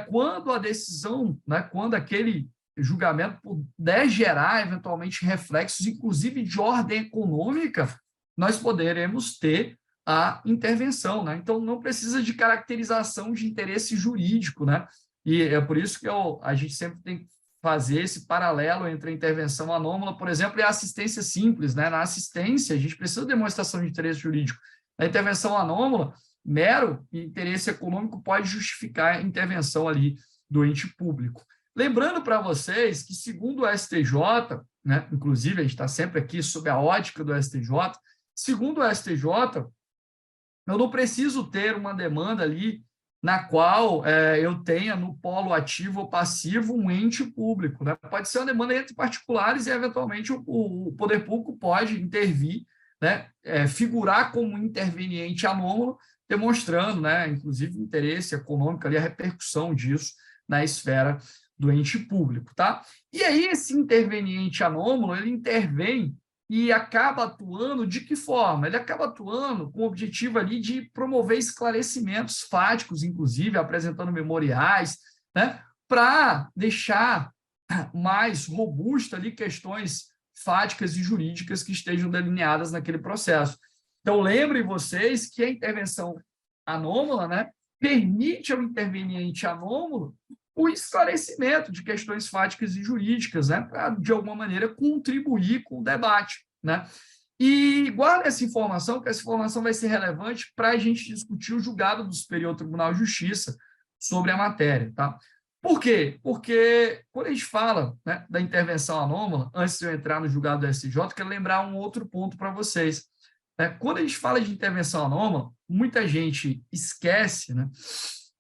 Quando a decisão, né, quando aquele julgamento puder gerar, eventualmente, reflexos, inclusive de ordem econômica, nós poderemos ter a intervenção, né? Então, não precisa de caracterização de interesse jurídico, né? E é por isso que a gente sempre tem que fazer esse paralelo entre a intervenção anômala, por exemplo, e a assistência simples, né? Na assistência, a gente precisa de demonstração de interesse jurídico. Na intervenção anômala, mero interesse econômico pode justificar a intervenção ali do ente público. Lembrando para vocês que, segundo o STJ, né, inclusive a gente está sempre aqui sob a ótica do STJ, segundo o STJ, eu não preciso ter uma demanda ali na qual eu tenha no polo ativo ou passivo um ente público, né? Pode ser uma demanda entre particulares e, eventualmente, o poder público pode intervir, né? Figurar como interveniente anômalo, demonstrando, né, inclusive, interesse econômico ali, a repercussão disso na esfera do ente público, tá? E aí, esse interveniente anômalo, ele intervém e acaba atuando de que forma? Ele acaba atuando com o objetivo ali de promover esclarecimentos fáticos, inclusive, apresentando memoriais, né, para deixar mais robusto ali questões fáticas e jurídicas que estejam delineadas naquele processo. Então, lembrem vocês que a intervenção anômala, né, permite ao interveniente anômalo o esclarecimento de questões fáticas e jurídicas, né, para, de alguma maneira, contribuir com o debate, né? E guarda essa informação, que essa informação vai ser relevante para a gente discutir o julgado do Superior Tribunal de Justiça sobre a matéria, tá? Por quê? Porque quando a gente fala, né, da intervenção anômala, antes de eu entrar no julgado do STJ, eu quero lembrar um outro ponto para vocês. Quando a gente fala de intervenção anômala, muita gente esquece, né,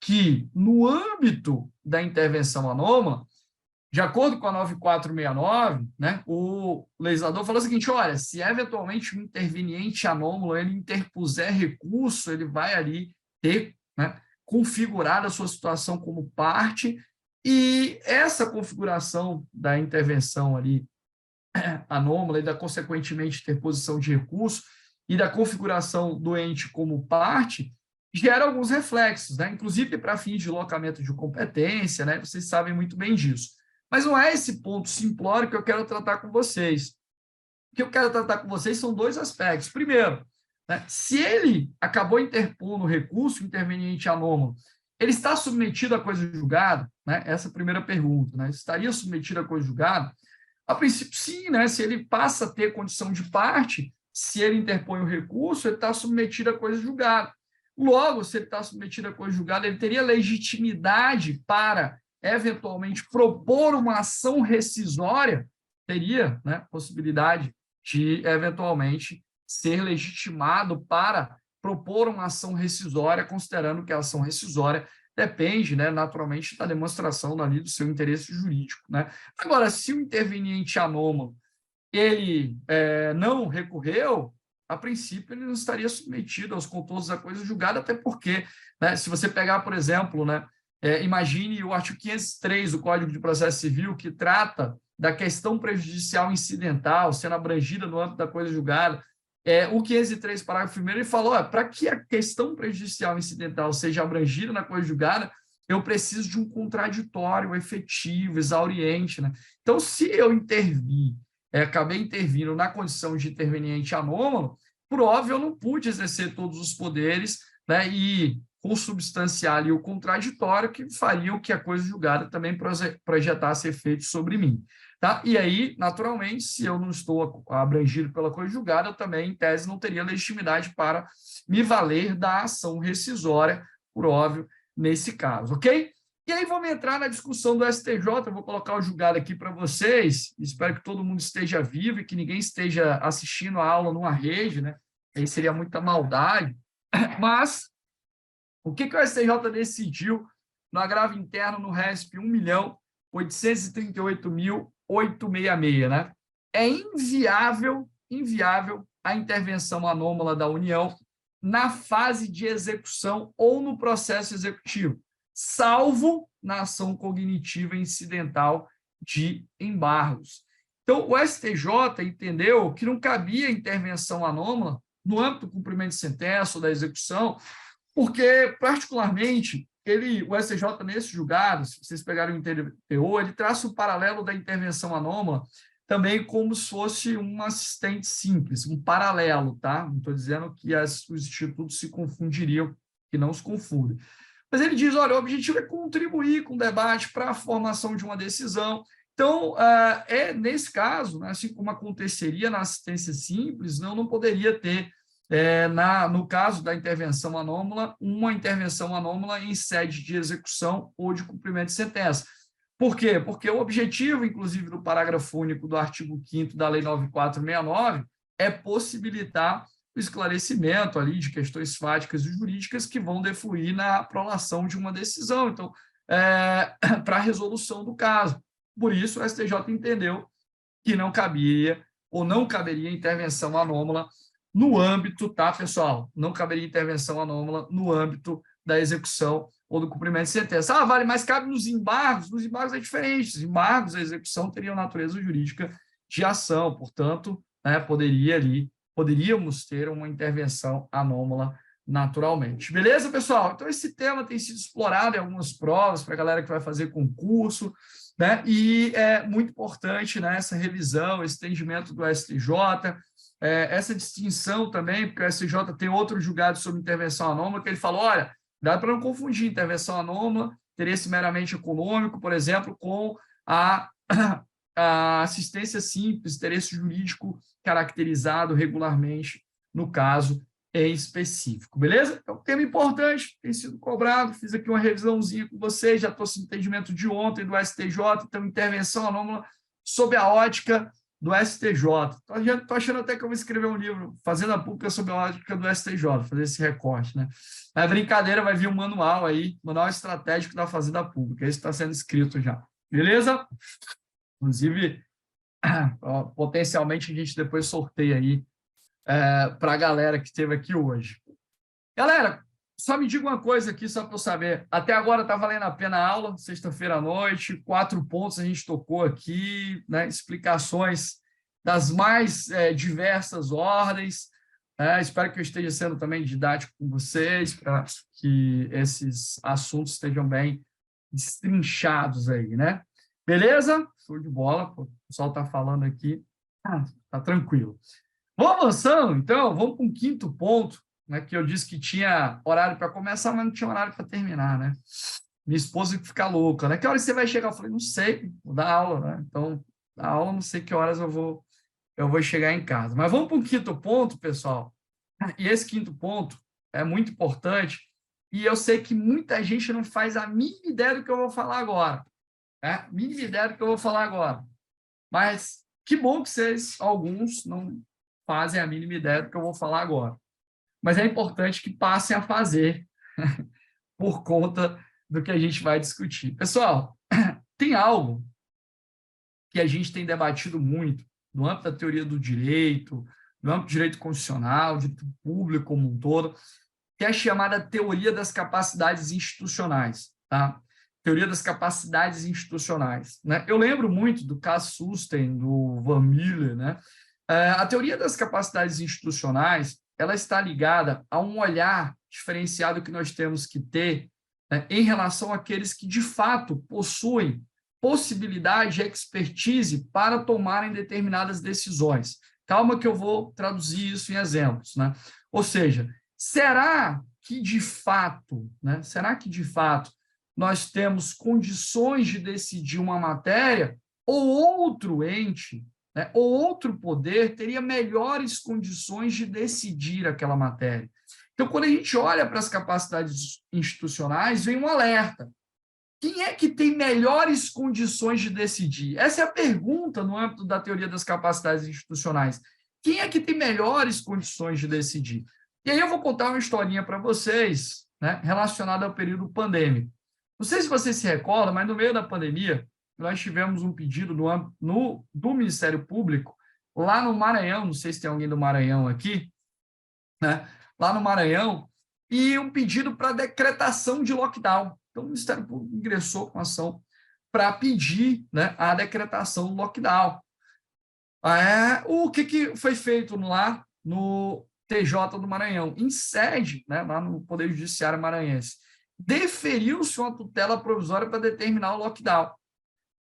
que no âmbito da intervenção anômala, de acordo com a 9469, né, o legislador falou o seguinte: olha, se eventualmente um interveniente anômalo ele interpuser recurso, ele vai ali ter, né, configurada a sua situação como parte, e essa configuração da intervenção ali anômala e da consequentemente interposição de recurso e da configuração do ente como parte gera alguns reflexos, né? Inclusive para fins de locamento de competência, né? Vocês sabem muito bem disso. Mas não é esse ponto simplório que eu quero tratar com vocês. O que eu quero tratar com vocês são dois aspectos. Primeiro, né, se ele acabou interpondo o recurso interveniente anômalo, ele está submetido a coisa julgada? Né? Essa é a primeira pergunta. Né? Estaria submetido a coisa julgada? A princípio, sim, né? Se ele passa a ter condição de parte, se ele interpõe o recurso, ele está submetido a coisa julgada. Logo, se ele está submetido a coisa julgada, ele teria legitimidade para, eventualmente, propor uma ação rescisória, teria, né, possibilidade de, eventualmente, ser legitimado para propor uma ação rescisória, considerando que a ação rescisória depende, né, naturalmente, da demonstração ali do seu interesse jurídico, né? Agora, se o interveniente anômalo ele não recorreu, a princípio ele não estaria submetido aos contornos da coisa julgada, até porque, né, se você pegar, por exemplo, né, imagine o artigo 503 do Código de Processo Civil, que trata da questão prejudicial incidental sendo abrangida no âmbito da coisa julgada. O 503, parágrafo 1º, ele falou, para que a questão prejudicial incidental seja abrangida na coisa julgada, eu preciso de um contraditório efetivo, exauriente, né? Então, se eu intervir, acabei intervindo na condição de interveniente anômalo, por óbvio, eu não pude exercer todos os poderes, né, e consubstanciar ali o contraditório que faria que a coisa julgada também projetasse efeitos sobre mim. Tá? E aí, naturalmente, se eu não estou abrangido pela coisa julgada, eu também, em tese, não teria legitimidade para me valer da ação rescisória, por óbvio, nesse caso, ok? E aí vamos entrar na discussão do STJ, eu vou colocar o julgado aqui para vocês, espero que todo mundo esteja vivo e que ninguém esteja assistindo a aula numa rede, né? Aí seria muita maldade. Mas, o que o STJ decidiu no agravo interno no RESP 1.838.866, né? É inviável a intervenção anômala da União na fase de execução ou no processo executivo, salvo na ação cognitiva incidental de embargos. Então, o STJ entendeu que não cabia intervenção anômala no âmbito do cumprimento de sentença ou da execução, porque, particularmente, o STJ, nesse julgado, se vocês pegarem o interior, ele traça o paralelo da intervenção anômala também como se fosse um assistente simples, um paralelo, tá? Não estou dizendo que os institutos se confundiriam, que não se confundem. Mas ele diz, olha, o objetivo é contribuir com o debate para a formação de uma decisão. Então, nesse caso, né, assim como aconteceria na assistência simples, não poderia ter, no caso da intervenção anômala, uma intervenção anômala em sede de execução ou de cumprimento de sentença. Por quê? Porque o objetivo, inclusive, do parágrafo único do artigo 5º da Lei 9.469 é possibilitar o esclarecimento ali de questões fáticas e jurídicas que vão defluir na prolação de uma decisão, então, para a resolução do caso. Por isso, o STJ entendeu que não cabia ou não caberia intervenção anômala no âmbito, tá, pessoal? Não caberia intervenção anômala no âmbito da execução ou do cumprimento de sentença. Vale, mas cabe nos embargos. Nos embargos é diferente. Os embargos da execução teriam natureza jurídica de ação, portanto, né, poderíamos ter uma intervenção anômala naturalmente. Beleza, pessoal? Então, esse tema tem sido explorado em algumas provas para a galera que vai fazer concurso, né? E é muito importante, né, essa revisão, esse entendimento do STJ, essa distinção também, porque o STJ tem outro julgado sobre intervenção anômala, que ele falou, olha, dá para não confundir intervenção anômala, interesse meramente econômico, por exemplo, com a assistência simples, interesse jurídico caracterizado regularmente no caso em específico, beleza? É um tema importante, tem sido cobrado, fiz aqui uma revisãozinha com vocês, já trouxe o entendimento de ontem do STJ, então intervenção anômala sob a ótica do STJ. Estou achando até que eu vou escrever um livro, Fazenda Pública sob a ótica do STJ, fazer esse recorte, né? A brincadeira, vai vir um manual aí, manual estratégico da Fazenda Pública, esse está sendo escrito já, beleza? Inclusive, potencialmente a gente depois sorteia aí para a galera que esteve aqui hoje. Galera, só me diga uma coisa aqui, só para eu saber. Até agora está valendo a pena a aula, sexta-feira à noite, 4 pontos a gente tocou aqui, né, explicações das mais diversas ordens. Espero que eu esteja sendo também didático com vocês, para que esses assuntos estejam bem destrinchados aí, né? Beleza? Show de bola. O pessoal está falando aqui. Tá tranquilo. Vamos avançando, então, vamos para um quinto ponto, né, que eu disse que tinha horário para começar, mas não tinha horário para terminar, né? Minha esposa fica louca, né? Que hora você vai chegar? Eu falei, não sei, vou dar aula, né? Então, da aula, não sei que horas eu vou chegar em casa. Mas vamos para o quinto ponto, pessoal. E esse quinto ponto é muito importante, e eu sei que muita gente não faz a mínima ideia do que eu vou falar agora. Né? Mínima ideia do que eu vou falar agora. Mas que bom que vocês, alguns, não fazem a mínima ideia do que eu vou falar agora. Mas é importante que passem a fazer por conta do que a gente vai discutir. Pessoal, tem algo que a gente tem debatido muito no âmbito da teoria do direito, no âmbito do direito constitucional, direito público como um todo, que é a chamada teoria das capacidades institucionais. Tá? Teoria das capacidades institucionais. Né? Eu lembro muito do caso Susten, do Van Miller. Né? A teoria das capacidades institucionais ela está ligada a um olhar diferenciado que nós temos que ter, né, em relação àqueles que, de fato, possuem possibilidade e expertise para tomarem determinadas decisões. Calma que eu vou traduzir isso em exemplos. Né? Ou seja, será que, de fato, nós temos condições de decidir uma matéria ou outro ente, né, ou outro poder teria melhores condições de decidir aquela matéria? Então, quando a gente olha para as capacidades institucionais, vem um alerta. Quem é que tem melhores condições de decidir? Essa é a pergunta no âmbito da teoria das capacidades institucionais. Quem é que tem melhores condições de decidir? E aí eu vou contar uma historinha para vocês, né, relacionada ao período pandêmico. Não sei se vocês se recordam, mas no meio da pandemia, nós tivemos um pedido do Ministério Público, lá no Maranhão, não sei se tem alguém do Maranhão aqui, né, lá no Maranhão, e um pedido para decretação de lockdown. Então, o Ministério Público ingressou com ação para pedir, né, a decretação do lockdown. O que foi feito lá no TJ do Maranhão? Em sede, né, lá no Poder Judiciário maranhense, deferiu-se uma tutela provisória para determinar o lockdown.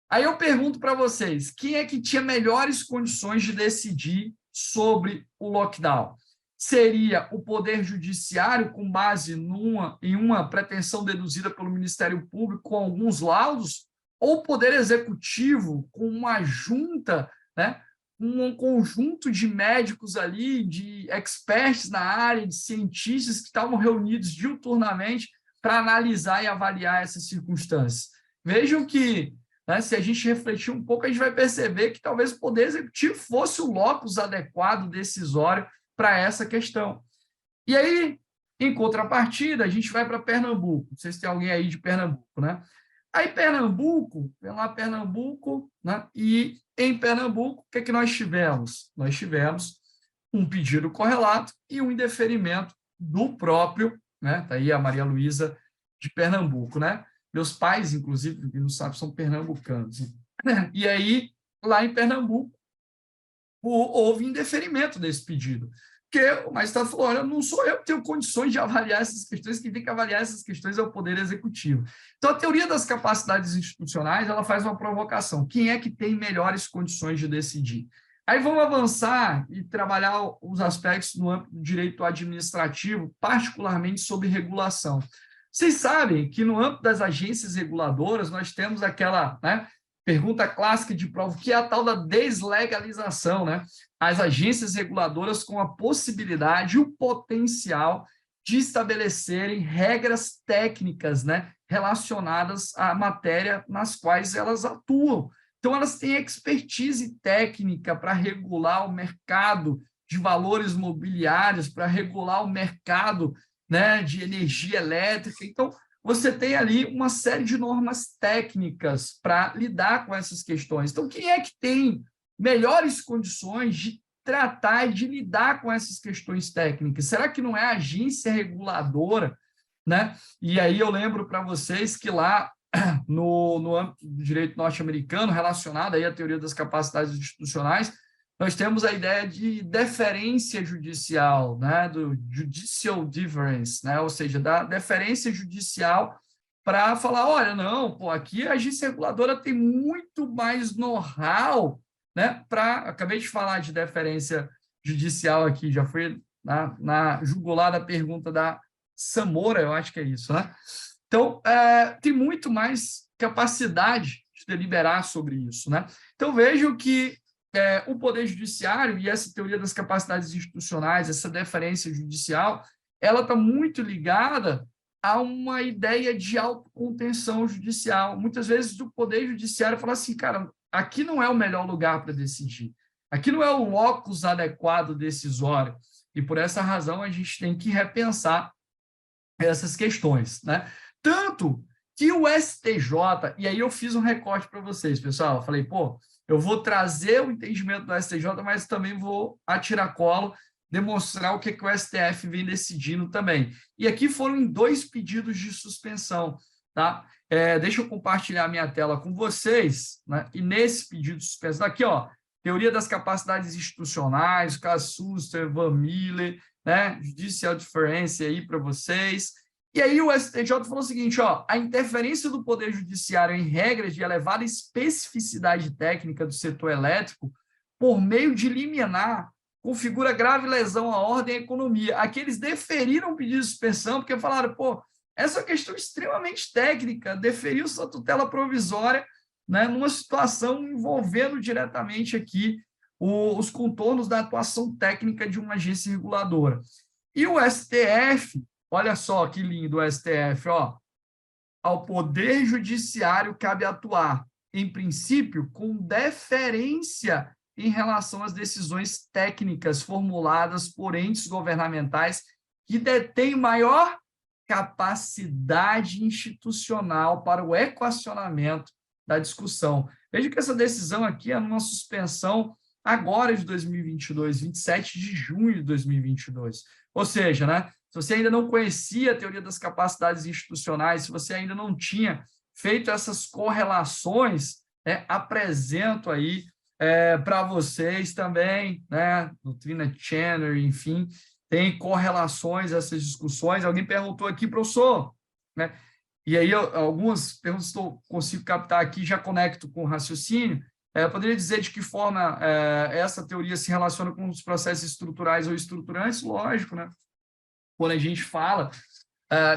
Aí eu pergunto para vocês, quem é que tinha melhores condições de decidir sobre o lockdown? Seria o Poder Judiciário, com base em uma pretensão deduzida pelo Ministério Público, com alguns laudos, ou o Poder Executivo, com uma junta, né, um conjunto de médicos ali, de experts na área, de cientistas que estavam reunidos diuturnamente para analisar e avaliar essas circunstâncias? Vejam que, né, se a gente refletir um pouco, a gente vai perceber que talvez o Poder Executivo fosse o locus adequado, decisório, para essa questão. E aí, em contrapartida, a gente vai para Pernambuco. Não sei se tem alguém aí de Pernambuco, né? Aí, Pernambuco, vem lá Pernambuco, né? E em Pernambuco, o que é que nós tivemos? Nós tivemos um pedido correlato e um indeferimento do próprio, né? Está aí a Maria Luísa de Pernambuco, né? Meus pais, inclusive, quem não sabe, são pernambucanos. E aí, lá em Pernambuco, houve indeferimento desse pedido. Porque o magistrado falou, olha, não sou eu que tenho condições de avaliar essas questões, quem tem que avaliar essas questões é o Poder Executivo. Então, a teoria das capacidades institucionais, ela faz uma provocação. Quem é que tem melhores condições de decidir? Aí vamos avançar e trabalhar os aspectos no âmbito do direito administrativo, particularmente sobre regulação. Vocês sabem que no âmbito das agências reguladoras, nós temos aquela, né, pergunta clássica de prova, que é a tal da deslegalização, né? As agências reguladoras com a possibilidade e o potencial de estabelecerem regras técnicas, né, relacionadas à matéria nas quais elas atuam. Então, elas têm expertise técnica para regular o mercado de valores mobiliários, para regular o mercado, né, de energia elétrica. Então, você tem ali uma série de normas técnicas para lidar com essas questões. Então, quem é que tem melhores condições de tratar e de lidar com essas questões técnicas? Será que não é a agência reguladora, né? E aí eu lembro para vocês que lá no âmbito do direito norte-americano, relacionado aí à teoria das capacidades institucionais, nós temos a ideia de deferência judicial, né, do judicial deference, né, ou seja, da deferência judicial para falar, olha, não, pô, aqui a agência reguladora tem muito mais know-how, né, acabei de falar de deferência judicial aqui, já foi na jugular da pergunta da Samora, eu acho que é isso, né? Então, tem muito mais capacidade de de deliberar sobre isso, né? Então, vejo que o Poder Judiciário e essa teoria das capacidades institucionais, essa deferência judicial, ela está muito ligada a uma ideia de autocontenção judicial. Muitas vezes o Poder Judiciário fala assim, cara, aqui não é o melhor lugar para decidir, aqui não é o locus adequado decisório, e por essa razão a gente tem que repensar essas questões, né? Tanto que o STJ, e aí eu fiz um recorte para vocês, pessoal, eu falei, pô, eu vou trazer o entendimento do STJ, mas também vou a tiracolo demonstrar o que o STF vem decidindo também. E aqui foram em 2 pedidos de suspensão, tá? Deixa eu compartilhar a minha tela com vocês, né? E nesse pedido de suspensão, aqui, ó, teoria das capacidades institucionais, caso Suster, Van Miller, né? Judicial Difference aí para vocês. E aí o STJ falou o seguinte, ó, a interferência do Poder Judiciário em regras de elevada especificidade técnica do setor elétrico por meio de liminar configura grave lesão à ordem e à economia. Aqui eles deferiram o pedido de suspensão porque falaram, pô, essa é uma questão extremamente técnica, deferiu sua tutela provisória, né, numa situação envolvendo diretamente aqui os contornos da atuação técnica de uma agência reguladora. E o STF, olha só que lindo o STF, ó, ao Poder Judiciário cabe atuar, em princípio, com deferência em relação às decisões técnicas formuladas por entes governamentais que detêm maior capacidade institucional para o equacionamento da discussão. Veja que essa decisão aqui é numa suspensão agora de 2022, 27 de junho de 2022. Ou seja, né, se você ainda não conhecia a teoria das capacidades institucionais, se você ainda não tinha feito essas correlações, apresento aí para vocês também, né, doutrina Chandler, enfim, tem correlações a essas discussões. Alguém perguntou aqui, professor, né, e aí algumas perguntas que eu consigo captar aqui, já conecto com o raciocínio. Poderia dizer de que forma essa teoria se relaciona com os processos estruturais ou estruturantes? Lógico, né? Quando a gente fala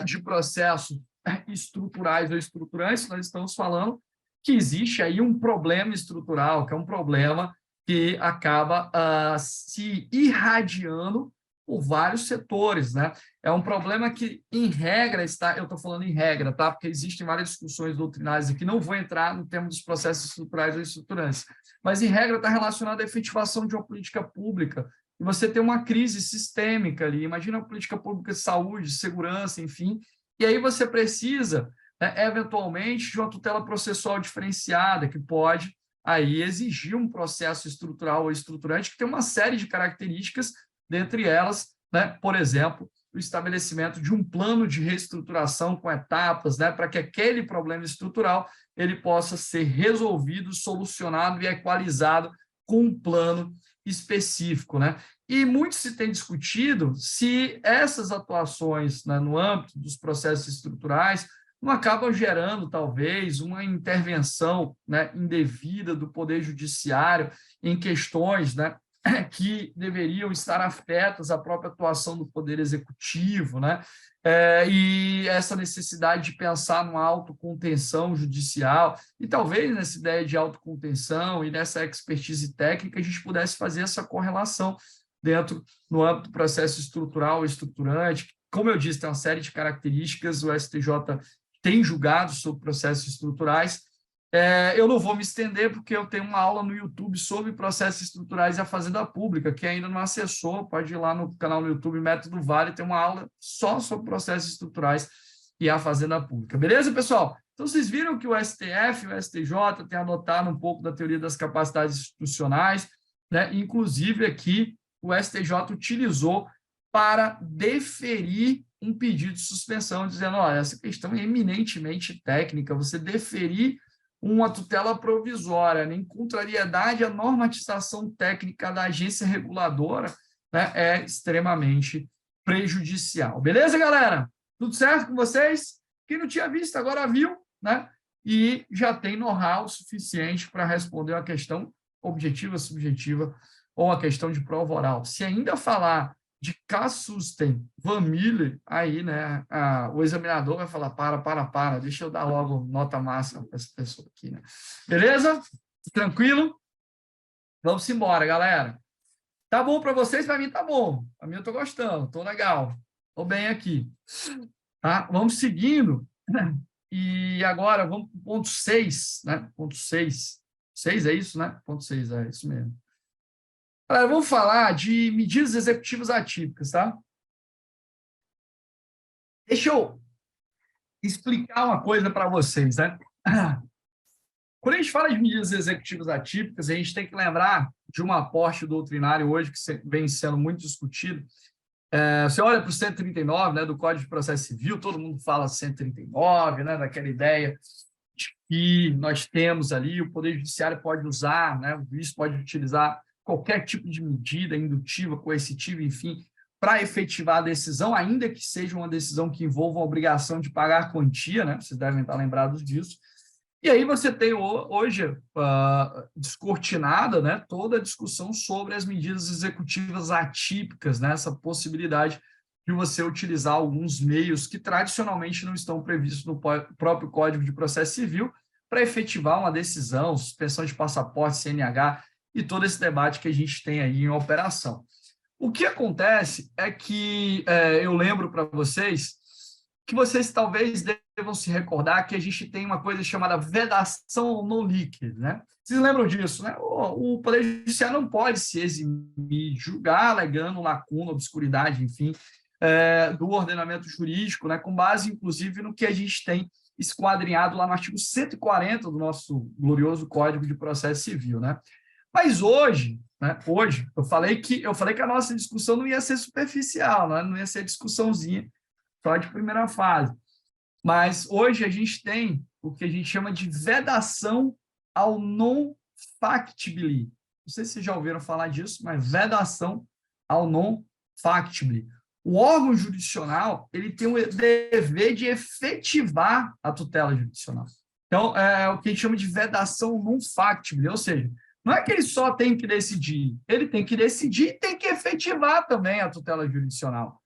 de processos estruturais ou estruturantes, nós estamos falando que existe aí um problema estrutural, que é um problema que acaba se irradiando por vários setores, né? É um problema que, em regra, eu estou falando em regra, tá? Porque existem várias discussões doutrinárias aqui, não vou entrar no tema dos processos estruturais ou estruturantes, mas, em regra, está relacionado à efetivação de uma política pública, e você tem uma crise sistêmica ali, imagina uma política pública de saúde, segurança, enfim, e aí você precisa, eventualmente, de uma tutela processual diferenciada, que pode aí exigir um processo estrutural ou estruturante que tem uma série de características, dentre elas, né, por exemplo, o estabelecimento de um plano de reestruturação com etapas, né, para que aquele problema estrutural ele possa ser resolvido, solucionado e equalizado com um plano específico, né? E muito se tem discutido se essas atuações, né, no âmbito dos processos estruturais não acabam gerando, talvez, uma intervenção, né, indevida do Poder Judiciário em questões, né, que deveriam estar afetas à própria atuação do Poder Executivo, né? E essa necessidade de pensar numa autocontenção judicial, e talvez nessa ideia de autocontenção e nessa expertise técnica a gente pudesse fazer essa correlação no âmbito do processo estrutural ou estruturante. Como eu disse, tem uma série de características, o STJ tem julgado sobre processos estruturais. Eu não vou me estender, porque eu tenho uma aula no YouTube sobre processos estruturais e a Fazenda Pública. Quem ainda não acessou, pode ir lá no canal no YouTube Método Vale, tem uma aula só sobre processos estruturais e a Fazenda Pública. Beleza, pessoal? Então, vocês viram que o STF e o STJ têm adotado um pouco da teoria das capacidades institucionais, né? Inclusive, aqui, o STJ utilizou para deferir um pedido de suspensão, dizendo, olha, essa questão é eminentemente técnica, você deferir uma tutela provisória, em contrariedade à normatização técnica da agência reguladora, né, é extremamente prejudicial. Beleza, galera? Tudo certo com vocês? Quem não tinha visto, agora viu, né? E já tem know-how suficiente para responder uma questão objetiva, subjetiva, ou uma questão de prova oral. Se ainda falar de Cassusten, Van Miller, aí, né, o examinador vai falar, para, deixa eu dar logo nota máxima para essa pessoa aqui, né? Beleza? Tranquilo? Vamos embora, galera. Tá bom para vocês? Para mim tá bom. Para mim eu tô gostando, tô legal. Tô bem aqui. Tá? Vamos seguindo. E agora vamos para o ponto 6, né? Ponto 6. 6 é isso, né? Ponto 6, é isso mesmo. Galera, vamos falar de medidas executivas atípicas, tá? Deixa eu explicar uma coisa para vocês, né? Quando a gente fala de medidas executivas atípicas, a gente tem que lembrar de um aporte doutrinário hoje que vem sendo muito discutido. Você olha para o 139, né, do Código de Processo Civil, todo mundo fala 139, né, daquela ideia de que nós temos ali, o Poder Judiciário pode usar, né, o juiz pode utilizar qualquer tipo de medida indutiva, coercitiva, enfim, para efetivar a decisão, ainda que seja uma decisão que envolva a obrigação de pagar quantia, né, vocês devem estar lembrados disso. E aí você tem hoje descortinada, né, toda a discussão sobre as medidas executivas atípicas, né, essa possibilidade de você utilizar alguns meios que tradicionalmente não estão previstos no próprio Código de Processo Civil para efetivar uma decisão, suspensão de passaporte, CNH e todo esse debate que a gente tem aí em operação. O que acontece é que eu lembro para vocês que vocês talvez devam se recordar que a gente tem uma coisa chamada vedação no líquido, né? Vocês lembram disso, né? O Poder Judiciário não pode se eximir, julgar alegando lacuna, obscuridade, enfim, do ordenamento jurídico, né? Com base, inclusive, no que a gente tem esquadrinhado lá no artigo 140 do nosso glorioso Código de Processo Civil, né? Mas hoje, né? Hoje, eu falei que a nossa discussão não ia ser superficial, né? Não ia ser discussãozinha só de primeira fase. Mas hoje a gente tem o que a gente chama de vedação ao non factibili. Não sei se vocês já ouviram falar disso, mas vedação ao non factibili. O órgão jurisdicional ele tem o dever de efetivar a tutela jurisdicional. Então, é o que a gente chama de vedação non factibili, ou seja, não é que ele só tem que decidir, ele tem que decidir e tem que efetivar também a tutela jurisdicional.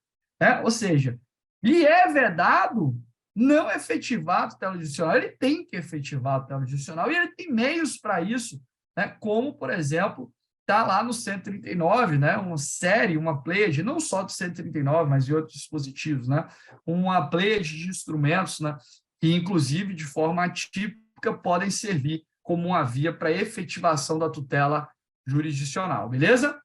Ou seja, lhe é vedado não efetivar a tutela judicial, ele tem que efetivar a tutela judicial e ele tem meios para isso, né? Como, por exemplo, está lá no 139, né? Uma série, uma pleiade, não só do 139, mas de outros dispositivos, né? Uma pleiade de instrumentos, né? Que, inclusive, de forma atípica, podem servir como uma via para efetivação da tutela jurisdicional, beleza?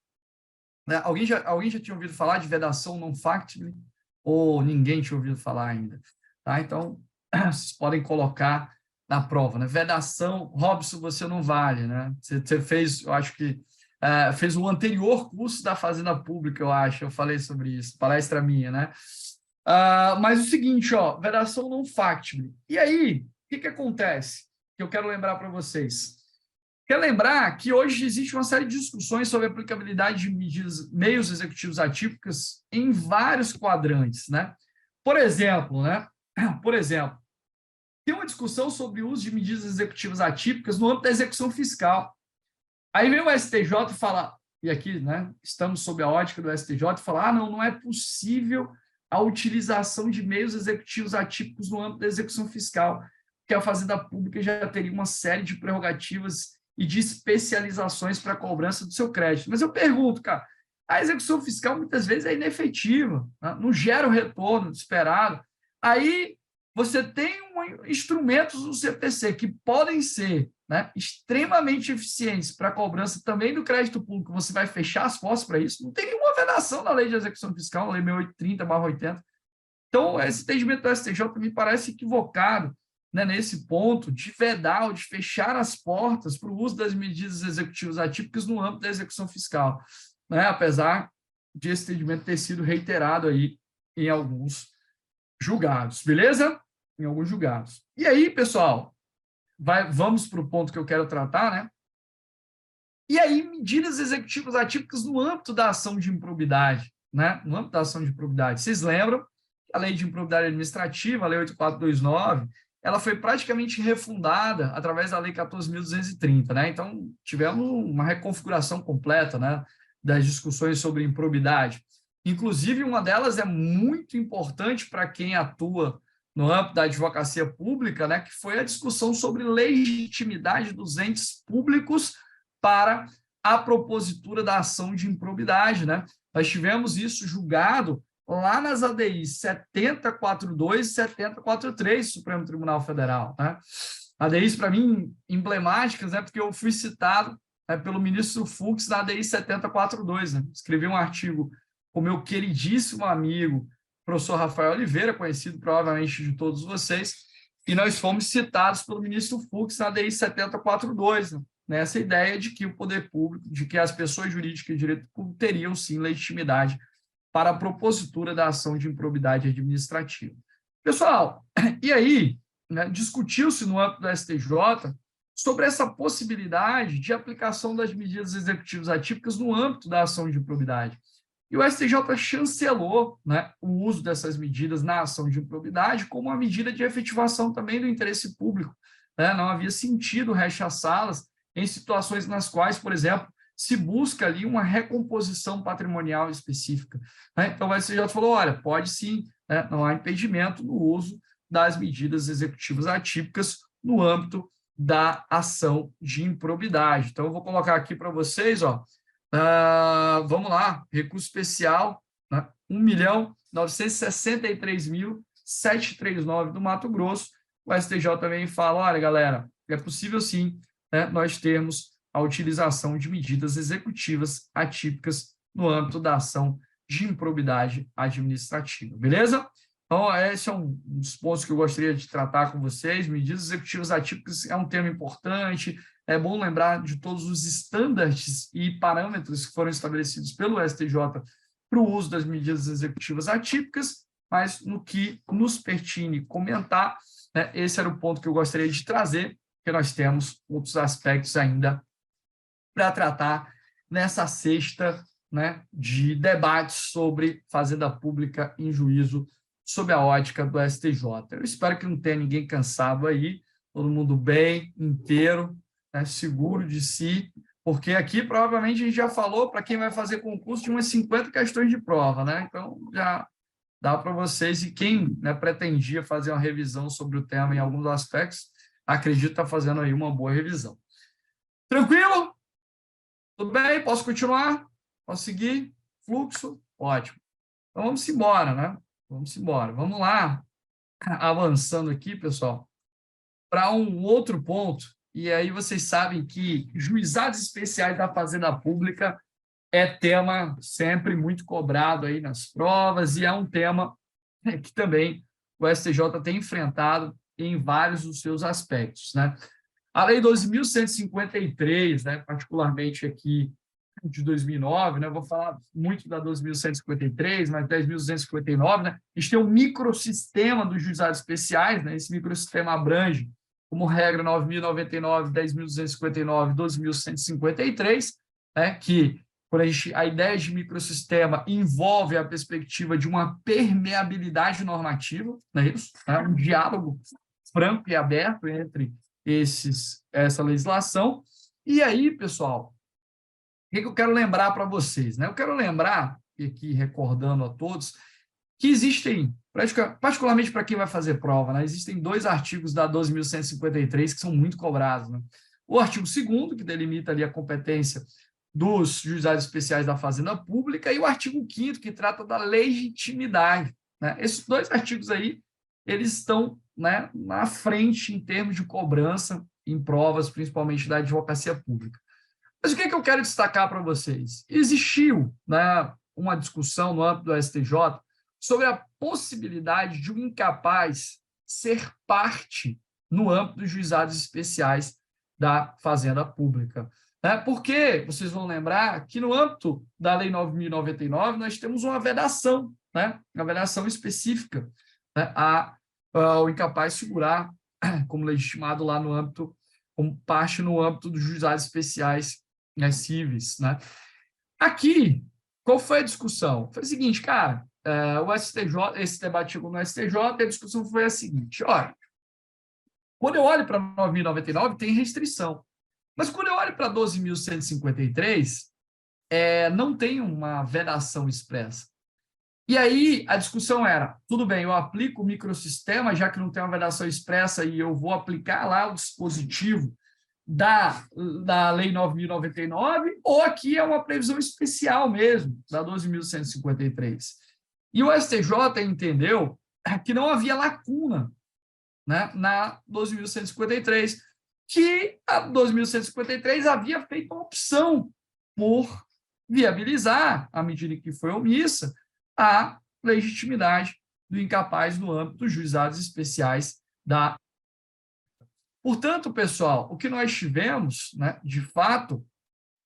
Alguém já tinha ouvido falar de vedação non factibili? Ou ninguém tinha ouvido falar ainda? Tá? Então, vocês podem colocar na prova, né? Vedação, Robson, você não vale, né? Você fez, eu acho que fez o anterior curso da Fazenda Pública, eu acho, eu falei sobre isso, palestra minha, né? Mas o seguinte, ó, vedação non factibili. E aí, o que acontece? Que eu quero lembrar para vocês. Quero lembrar que hoje existe uma série de discussões sobre a aplicabilidade de medidas, meios executivos atípicos em vários quadrantes, né? Por exemplo, tem uma discussão sobre o uso de medidas executivas atípicas no âmbito da execução fiscal. Aí vem o STJ e fala, e aqui, né, estamos sob a ótica do STJ, e fala, não é possível a utilização de meios executivos atípicos no âmbito da execução fiscal, porque a Fazenda Pública já teria uma série de prerrogativas e de especializações para a cobrança do seu crédito. Mas eu pergunto, cara, a execução fiscal muitas vezes é inefetiva, né? Não gera o retorno esperado. Aí você tem instrumentos do CPC que podem ser, né, extremamente eficientes para a cobrança também do crédito público. Você vai fechar as portas para isso? Não tem nenhuma vedação na lei de execução fiscal, na lei 6830/80. Então, esse entendimento do STJ me parece equivocado, né, nesse ponto de vedar ou de fechar as portas para o uso das medidas executivas atípicas no âmbito da execução fiscal, né, apesar de esse entendimento ter sido reiterado aí em alguns julgados, beleza? Em alguns julgados. E aí, pessoal, vamos para o ponto que eu quero tratar, né? E aí, medidas executivas atípicas no âmbito da ação de improbidade, né? No âmbito da ação de improbidade. Vocês lembram? A lei de improbidade administrativa, a lei 8429, ela foi praticamente refundada através da lei 14.230, né? Então, tivemos uma reconfiguração completa, né, das discussões sobre improbidade. Inclusive, uma delas é muito importante para quem atua no âmbito da advocacia pública, né, que foi a discussão sobre legitimidade dos entes públicos para a propositura da ação de improbidade, né? Nós tivemos isso julgado lá nas ADIs 7042 e 7043 do Supremo Tribunal Federal, né? ADIs, para mim, emblemáticas, né, porque eu fui citado, né, pelo ministro Fux na ADI 7042, né? Escrevi um artigo com meu queridíssimo amigo, professor Rafael Oliveira, conhecido provavelmente de todos vocês, e nós fomos citados pelo ministro Fux na ADI 7042, né? Nessa ideia de que o poder público, de que as pessoas jurídicas de direito público teriam, sim, legitimidade para a propositura da ação de improbidade administrativa. Pessoal, e aí, né, discutiu-se no âmbito do STJ sobre essa possibilidade de aplicação das medidas executivas atípicas no âmbito da ação de improbidade. E o STJ chancelou, né, o uso dessas medidas na ação de improbidade como uma medida de efetivação também do interesse público, né? Não havia sentido rechaçá-las em situações nas quais, por exemplo, se busca ali uma recomposição patrimonial específica, né? Então, o STJ falou, olha, pode sim, né, não há impedimento no uso das medidas executivas atípicas no âmbito da ação de improbidade. Então, eu vou colocar aqui para vocês, ó, vamos lá, recurso especial, né? 1.963.739 do Mato Grosso. O STJ também fala, olha, galera, é possível sim, né, nós termos a utilização de medidas executivas atípicas no âmbito da ação de improbidade administrativa, beleza? Então, esse é um dos pontos que eu gostaria de tratar com vocês. Medidas executivas atípicas é um tema importante. É bom lembrar de todos os estándares e parâmetros que foram estabelecidos pelo STJ para o uso das medidas executivas atípicas, mas no que nos pertine comentar, né, esse era o ponto que eu gostaria de trazer, porque nós temos outros aspectos ainda para tratar nessa sexta, né, de debates sobre fazenda pública em juízo sob a ótica do STJ. Eu espero que não tenha ninguém cansado aí, todo mundo bem, inteiro, né, seguro de si, porque aqui provavelmente a gente já falou para quem vai fazer concurso de umas 50 questões de prova, né? Então já dá para vocês, e quem, né, pretendia fazer uma revisão sobre o tema em alguns aspectos, acredito estar fazendo aí uma boa revisão. Tranquilo? Tudo bem? Posso continuar? Posso seguir? Fluxo? Ótimo. Então vamos embora, né? Vamos embora. Vamos lá, avançando aqui, pessoal, para um outro ponto. E aí vocês sabem que juizados especiais da Fazenda Pública é tema sempre muito cobrado aí nas provas, e é um tema que também o STJ tem enfrentado em vários dos seus aspectos, né? A Lei 12.153, né, particularmente aqui de 2009, né, vou falar muito da 12.153, mas 10.259, né, a gente tem um microsistema dos juizados especiais, né, esse microsistema abrange, como regra, 9.099, 10.259, 12.153, né, que quando a ideia de microsistema envolve a perspectiva de uma permeabilidade normativa, não é isso? É um diálogo franco e aberto entre essa legislação. E aí, pessoal, o que eu quero lembrar para vocês, né? Eu quero lembrar, aqui recordando a todos, que existem, particularmente para quem vai fazer prova, né? Existem dois artigos da 12.153 que são muito cobrados, né? O artigo 2º, que delimita ali a competência dos juizados especiais da Fazenda Pública, e o artigo 5º, que trata da legitimidade, né? Esses dois artigos aí, eles estão, né, na frente em termos de cobrança em provas, principalmente da advocacia pública. Mas o que eu quero destacar para vocês? Existiu, né, uma discussão no âmbito do STJ sobre a possibilidade de um incapaz ser parte no âmbito dos juizados especiais da Fazenda Pública. Porque vocês vão lembrar que no âmbito da Lei 9.099 nós temos uma vedação, né, uma vedação específica, né, ao incapaz figurar como legitimado lá no âmbito, como parte no âmbito dos juizados especiais, né, cíveis, né? Aqui, qual foi a discussão? Foi o seguinte, cara, o STJ, esse debate chegou no STJ, e a discussão foi a seguinte, olha, quando eu olho para 9.099, tem restrição, mas quando eu olho para 12.153, não tem uma vedação expressa. E aí a discussão era, tudo bem, eu aplico o microsistema, já que não tem uma vedação expressa, e eu vou aplicar lá o dispositivo da Lei 9.099, ou aqui é uma previsão especial mesmo, da 12.153. E o STJ entendeu que não havia lacuna, né, na 12.153, que a 12.153 havia feito uma opção por viabilizar, à medida que foi omissa, a legitimidade do incapaz no âmbito dos juizados especiais da. Portanto, pessoal, o que nós tivemos, né, de fato,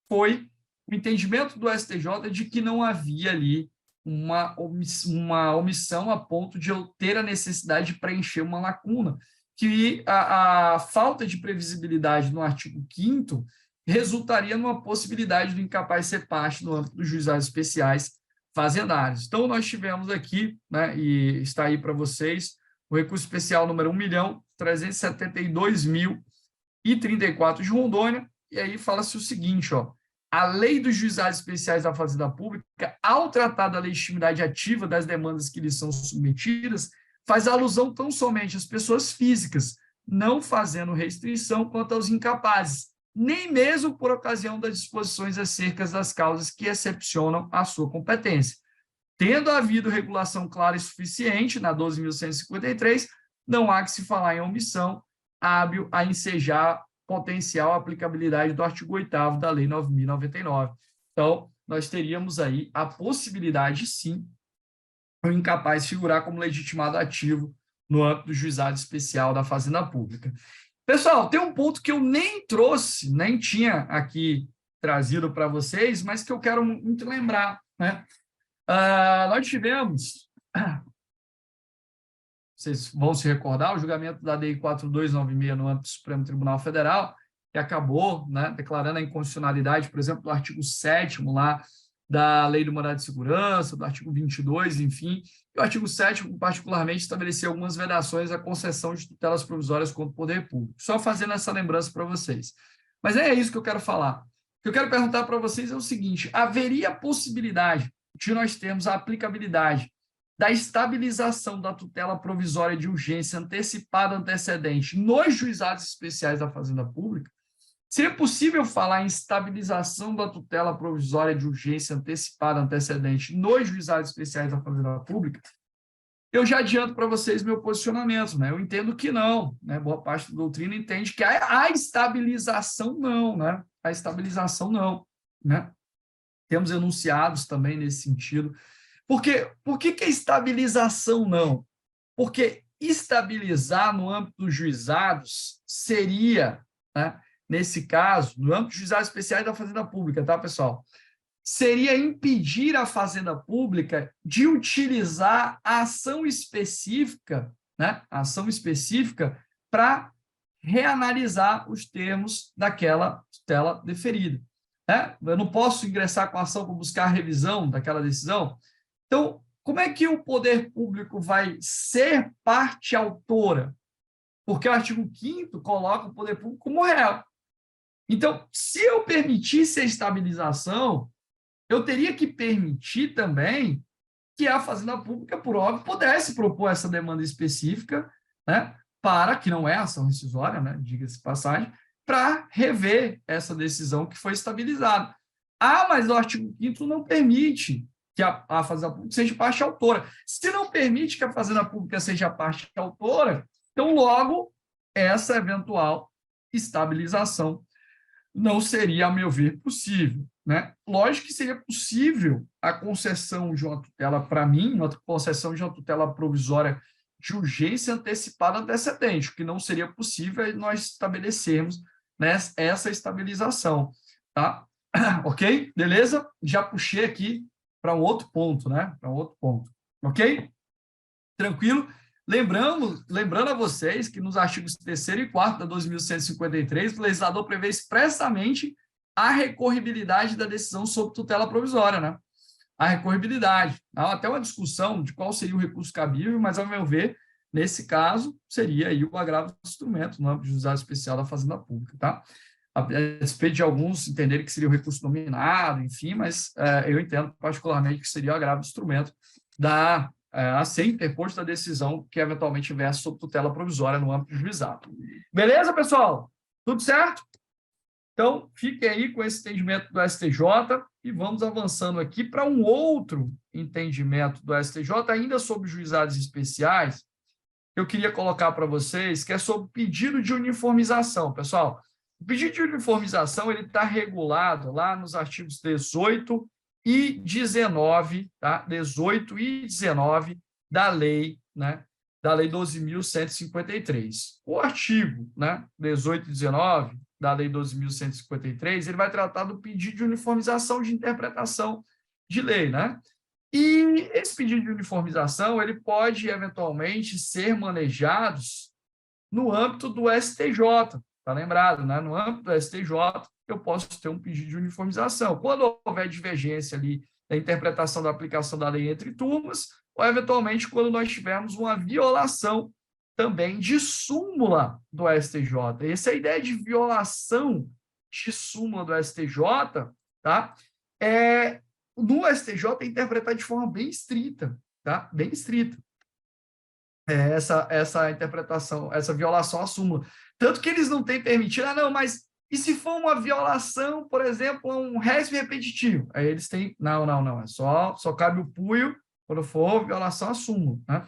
foi o entendimento do STJ de que não havia ali uma omissão a ponto de eu ter a necessidade de preencher uma lacuna, que a falta de previsibilidade no artigo 5º resultaria numa possibilidade do incapaz ser parte no âmbito dos juizados especiais fazendários. Então, nós tivemos aqui, né, e está aí para vocês, o recurso especial número 1.372.034 de Rondônia, e aí fala-se o seguinte, ó, a Lei dos Juizados Especiais da Fazenda Pública, ao tratar da legitimidade ativa das demandas que lhes são submetidas, faz alusão tão somente às pessoas físicas, não fazendo restrição quanto aos incapazes, nem mesmo por ocasião das disposições acerca das causas que excepcionam a sua competência. Tendo havido regulação clara e suficiente na 12.153, não há que se falar em omissão hábil a ensejar potencial aplicabilidade do artigo 8º da Lei 9.099. Então, nós teríamos aí a possibilidade, sim, o incapaz figurar como legitimado ativo no âmbito do juizado especial da Fazenda Pública. Pessoal, tem um ponto que eu nem trouxe, nem tinha aqui trazido para vocês, mas que eu quero muito lembrar, né? Nós tivemos, vocês vão se recordar, o julgamento da Lei 4296 no âmbito do Supremo Tribunal Federal, que acabou, né, declarando a inconstitucionalidade, por exemplo, do artigo 7º lá da Lei do Mandado de Segurança, do artigo 22, enfim, e o artigo 7º, particularmente, estabeleceu algumas vedações à concessão de tutelas provisórias contra o poder público. Só fazendo essa lembrança para vocês. Mas é isso que eu quero falar. O que eu quero perguntar para vocês é o seguinte, haveria possibilidade de nós termos a aplicabilidade da estabilização da tutela provisória de urgência antecipada antecedente nos juizados especiais da Fazenda Pública? Seria possível falar em estabilização da tutela provisória de urgência antecipada antecedente nos juizados especiais da Fazenda Pública? Eu já adianto para vocês meu posicionamento, né? Eu entendo que não, né? Boa parte da doutrina entende que a estabilização não, né? A estabilização não, né? Temos enunciados também nesse sentido. Por que a estabilização não? Porque estabilizar no âmbito dos juizados seria, né, nesse caso, no âmbito dos juizados especiais da Fazenda Pública, tá, pessoal? Seria impedir a Fazenda Pública de utilizar a ação específica, né, a ação específica para reanalisar os termos daquela tutela deferida. Eu não posso ingressar com a ação para buscar a revisão daquela decisão. Então, como é que o poder público vai ser parte autora? Porque o artigo 5º coloca o poder público como réu. Então, se eu permitisse a estabilização, eu teria que permitir também que a Fazenda Pública, por óbvio, pudesse propor essa demanda específica, né, para, que não é ação rescisória, né, diga-se de passagem, para rever essa decisão que foi estabilizada. Mas o artigo 5º não permite que a Fazenda Pública seja parte autora. Se não permite que a Fazenda Pública seja parte autora, então, logo, essa eventual estabilização não seria, a meu ver, possível, né? Lógico que seria possível a concessão de uma tutela, para mim, uma concessão de uma tutela provisória de urgência antecipada antecedente, o que não seria possível é nós estabelecermos, né, essa estabilização, tá? Ok? Beleza? Já puxei aqui para um outro ponto, né? Para um outro ponto, ok? Tranquilo? Lembrando a vocês que nos artigos 3º e 4º da 12.153, o legislador prevê expressamente a recorribilidade da decisão sobre tutela provisória, né? A recorribilidade. Há até uma discussão de qual seria o recurso cabível, mas, ao meu ver, nesse caso, seria aí o agravo do instrumento no âmbito do juizado especial da Fazenda Pública, tá? A respeito de alguns entenderem que seria o recurso nominado, enfim, mas eu entendo particularmente que seria o agravo do instrumento, a ser interposta a decisão que eventualmente versa sob tutela provisória no âmbito do juizado. Beleza, pessoal? Tudo certo? Então, fiquem aí com esse entendimento do STJ e vamos avançando aqui para um outro entendimento do STJ, ainda sobre juizados especiais, que eu queria colocar para vocês, que é sobre pedido de uniformização. Pessoal, o pedido de uniformização ele está regulado lá nos artigos 18 e 19, tá? 18 e 19 da lei, né? Da lei 12.153. O artigo, né? 18 e 19 da lei 12.153, ele vai tratar do pedido de uniformização de interpretação de lei, né? E esse pedido de uniformização, ele pode, eventualmente, ser manejado no âmbito do STJ, tá lembrado, né? No âmbito do STJ, eu posso ter um pedido de uniformização. Quando houver divergência ali da interpretação da aplicação da lei entre turmas, ou, eventualmente, quando nós tivermos uma violação também de súmula do STJ. Essa é a ideia de violação de súmula do STJ, tá? No STJ é interpretado de forma bem estrita, tá? Bem estrita. Essa interpretação, essa violação à súmula. Tanto que eles não têm permitido, mas e se for uma violação, por exemplo, um récipe repetitivo? Aí eles têm, não, só cabe o punho quando for violação à súmula, né?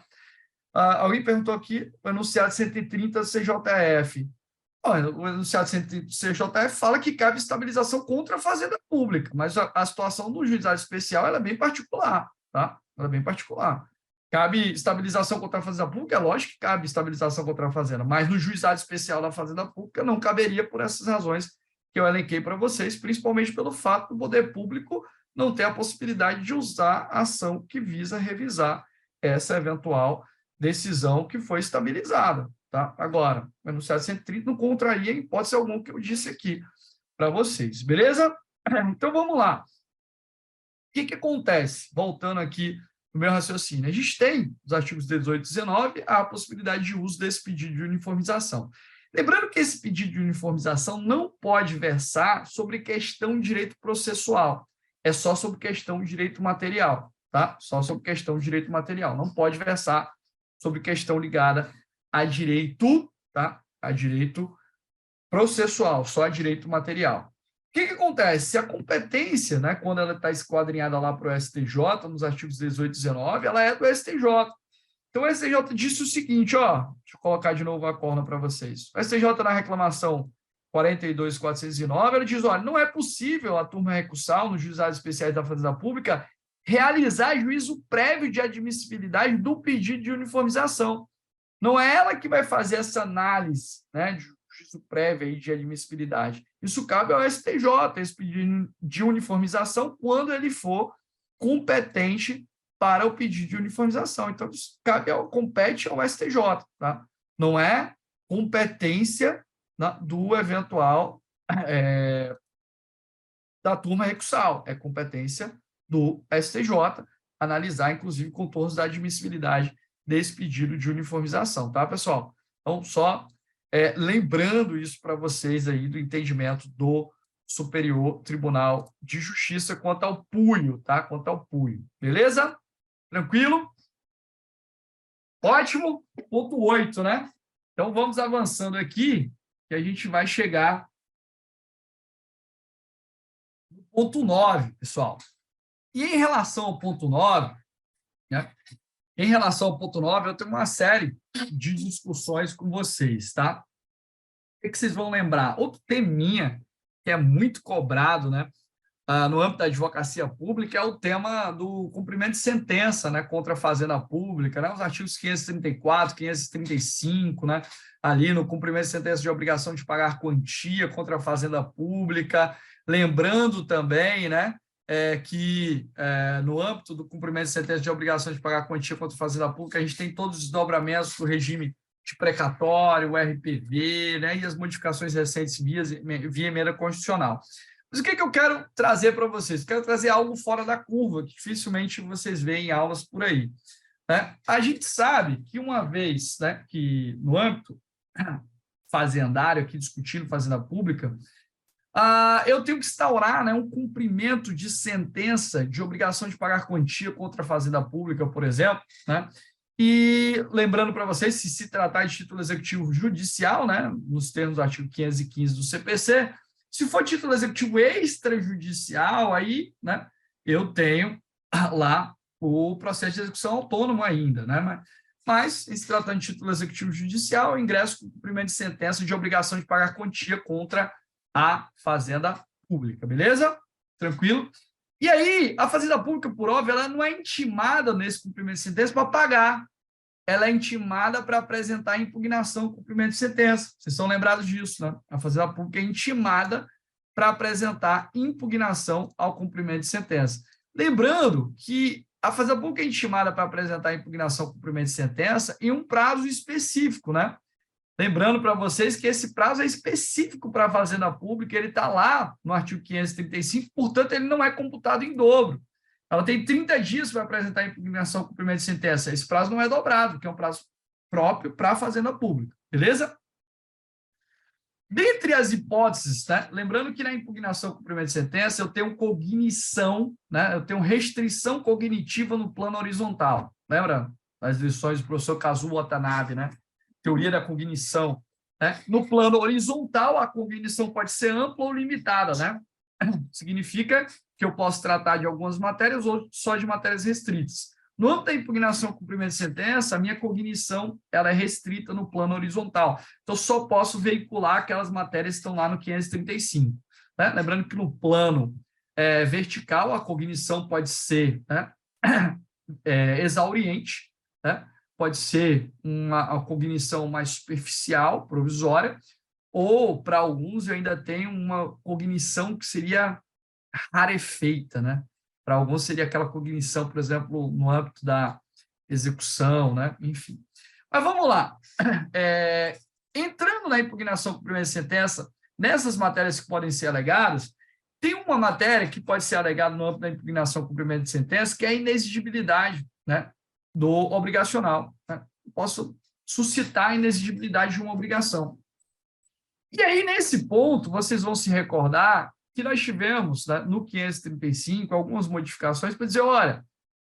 Alguém perguntou aqui o enunciado 130 do CJF. O enunciado 130 do CJF fala que cabe estabilização contra a fazenda pública, mas a situação do juizado especial ela é bem particular, tá? Ela é bem particular. Cabe estabilização contra a fazenda pública? É lógico que cabe estabilização contra a fazenda, mas no juizado especial da fazenda pública não caberia por essas razões que eu elenquei para vocês, principalmente pelo fato do poder público não ter a possibilidade de usar a ação que visa revisar essa eventual decisão que foi estabilizada. Tá? Agora, o enunciado 130 não contraria em hipótese alguma que eu disse aqui para vocês, beleza? Então, vamos lá. O que acontece? Voltando aqui no meu raciocínio. A gente tem, nos artigos 18 e 19, a possibilidade de uso desse pedido de uniformização. Lembrando que esse pedido de uniformização não pode versar sobre questão de direito processual, é só sobre questão de direito material, tá? Só sobre questão de direito material, não pode versar sobre questão ligada a direito, tá? A direito processual, só a direito material. O que acontece? Se a competência, né, quando ela está esquadrinhada lá para o STJ, nos artigos 18 e 19, ela é do STJ. Então, o STJ disse o seguinte, deixa eu colocar de novo a corna para vocês. O STJ, na reclamação 42.409, ela diz, olha, não é possível a turma recursal nos juizados especiais da Fazenda Pública realizar juízo prévio de admissibilidade do pedido de uniformização. Não é ela que vai fazer essa análise, né, de juízo prévio aí de admissibilidade. Isso cabe ao STJ, esse pedido de uniformização, quando ele for competente para o pedido de uniformização. Então, isso compete ao STJ, tá? Não é competência do eventual da turma recursal, é competência do STJ analisar, inclusive, contornos da admissibilidade desse pedido de uniformização, tá, pessoal? Então, só lembrando isso para vocês aí do entendimento do Superior Tribunal de Justiça quanto ao punho, tá? Quanto ao punho. Beleza? Tranquilo? Ótimo. Ponto 8, né? Então, vamos avançando aqui, que a gente vai chegar no ponto 9, pessoal. E em relação ao ponto 9, né? Em relação ao ponto 9, eu tenho uma série de discussões com vocês, tá? O que vocês vão lembrar? Outro teminha que é muito cobrado, né, no âmbito da advocacia pública é o tema do cumprimento de sentença, né, contra a fazenda pública, né, os artigos 534, 535, né, ali no cumprimento de sentença de obrigação de pagar quantia contra a fazenda pública, lembrando também, né, que no âmbito do cumprimento de sentença de obrigação de pagar quantia contra a fazenda pública, a gente tem todos os desdobramentos do regime de precatório, o RPV, né, e as modificações recentes via emenda constitucional. Mas o que eu quero trazer para vocês? Quero trazer algo fora da curva, que dificilmente vocês veem em aulas por aí, né? A gente sabe que uma vez, né, que no âmbito fazendário, aqui discutindo fazenda pública, eu tenho que instaurar, né, um cumprimento de sentença de obrigação de pagar quantia contra a Fazenda Pública, por exemplo, né? E lembrando para vocês, se tratar de título executivo judicial, né, nos termos do artigo 515 do CPC, se for título executivo extrajudicial, aí, né, eu tenho lá o processo de execução autônomo ainda, né? Mas, em se tratando de título executivo judicial, eu ingresso com cumprimento de sentença de obrigação de pagar quantia contra a Fazenda Pública, beleza? Tranquilo? E aí, a Fazenda Pública, por óbvio, ela não é intimada nesse cumprimento de sentença para pagar. Ela é intimada para apresentar a impugnação do cumprimento de sentença. Vocês estão lembrados disso, né? A Fazenda Pública é intimada para apresentar impugnação ao cumprimento de sentença. Lembrando que a Fazenda Pública é intimada para apresentar a impugnação ao cumprimento de sentença em um prazo específico, né? Lembrando para vocês que esse prazo é específico para a Fazenda Pública, ele está lá no artigo 535, portanto, ele não é computado em dobro. Ela tem 30 dias para apresentar a impugnação ao cumprimento de sentença. Esse prazo não é dobrado, que é um prazo próprio para a Fazenda Pública, beleza? Dentre as hipóteses, né, lembrando que na impugnação ao cumprimento de sentença eu tenho cognição, né, eu tenho restrição cognitiva no plano horizontal. Lembra das lições do professor Kazuo Watanabe, né? Teoria da cognição. Né? No plano horizontal, a cognição pode ser ampla ou limitada, né? Significa que eu posso tratar de algumas matérias ou só de matérias restritas. No âmbito da impugnação ao cumprimento de sentença, a minha cognição ela é restrita no plano horizontal. Então, só posso veicular aquelas matérias que estão lá no 535. Né? Lembrando que no plano vertical, a cognição pode ser, né, exauriente, né? Pode ser uma cognição mais superficial, provisória, ou, para alguns, eu ainda tenho uma cognição que seria rarefeita, né? Para alguns seria aquela cognição, por exemplo, no âmbito da execução, né? Enfim. Mas vamos lá. Entrando na impugnação com cumprimento de sentença, nessas matérias que podem ser alegadas, tem uma matéria que pode ser alegada no âmbito da impugnação com cumprimento de sentença, que é a inexigibilidade, né, do obrigacional. Né? Posso suscitar a inexigibilidade de uma obrigação. E aí, nesse ponto, vocês vão se recordar que nós tivemos, né, no 535 algumas modificações para dizer, olha,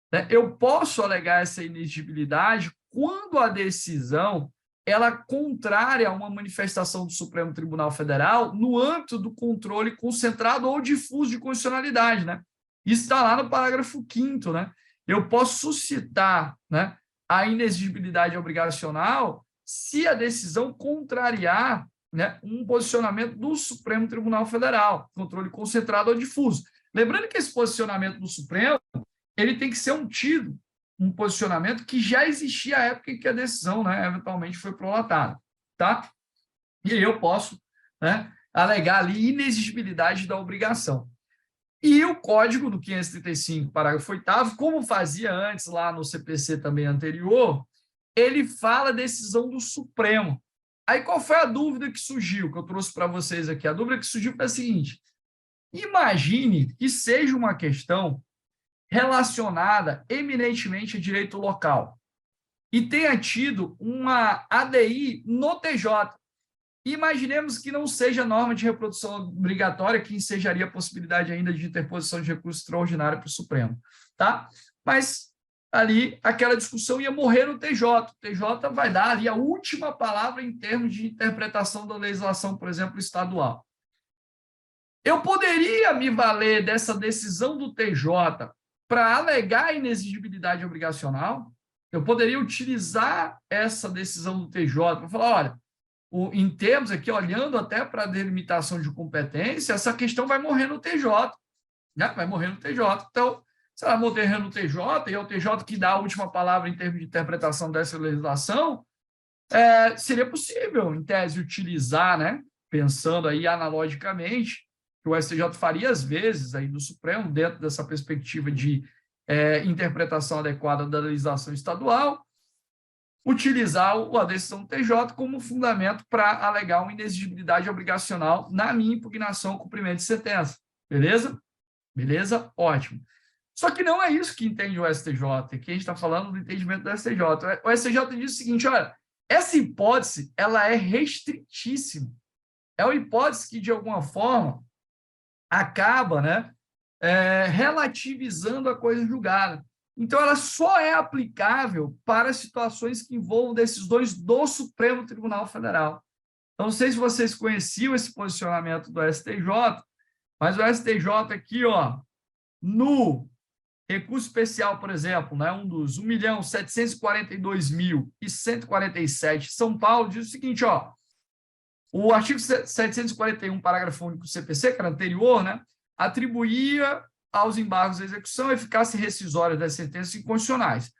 né, eu posso alegar essa inexigibilidade quando a decisão ela é contrária a uma manifestação do Supremo Tribunal Federal no âmbito do controle concentrado ou difuso de constitucionalidade, né? Isso está lá no parágrafo 5º, né? Eu posso suscitar, né, a inexigibilidade obrigacional se a decisão contrariar, né, um posicionamento do Supremo Tribunal Federal, controle concentrado ou difuso. Lembrando que esse posicionamento do Supremo ele tem que ser um posicionamento que já existia à época em que a decisão, né, eventualmente foi prolatada. Tá? E aí eu posso, né, alegar ali inexigibilidade da obrigação. E o código do 535, parágrafo 8º, como fazia antes lá no CPC também anterior, ele fala decisão do Supremo. Aí qual foi a dúvida que surgiu, que eu trouxe para vocês aqui? A dúvida que surgiu foi a seguinte: imagine que seja uma questão relacionada eminentemente a direito local e tenha tido uma ADI no TJ. Imaginemos que não seja norma de reprodução obrigatória, que ensejaria a possibilidade ainda de interposição de recurso extraordinário para o Supremo. Tá? Mas ali aquela discussão ia morrer no TJ. O TJ vai dar ali a última palavra em termos de interpretação da legislação, por exemplo, estadual. Eu poderia me valer dessa decisão do TJ para alegar a inexigibilidade obrigacional? Eu poderia utilizar essa decisão do TJ para falar, olha, em termos aqui, olhando até para a delimitação de competência, essa questão vai morrer no TJ. Né? Vai morrer no TJ. Então, se ela morrer no TJ, e é o TJ que dá a última palavra em termos de interpretação dessa legislação, seria possível, em tese, utilizar, né? Pensando aí analogicamente, que o STJ faria às vezes aí do Supremo, dentro dessa perspectiva de interpretação adequada da legislação estadual, utilizar a decisão do TJ como fundamento para alegar uma inexigibilidade obrigacional na minha impugnação ao cumprimento de sentença. Beleza? Beleza? Ótimo. Só que não é isso que entende o STJ. Aqui a gente está falando do entendimento do STJ. O STJ diz o seguinte, olha, essa hipótese ela é restritíssima. É uma hipótese que, de alguma forma, acaba, né, relativizando a coisa julgada. Então, ela só é aplicável para situações que envolvam decisões do Supremo Tribunal Federal. Então, não sei se vocês conheciam esse posicionamento do STJ, mas o STJ aqui, ó, no recurso especial, por exemplo, né, um dos 1.742.147, São Paulo, diz o seguinte, ó, o artigo 741, parágrafo único do CPC, que era anterior, né, atribuía aos embargos de execução eficácia rescisória das sentenças inconstitucionais.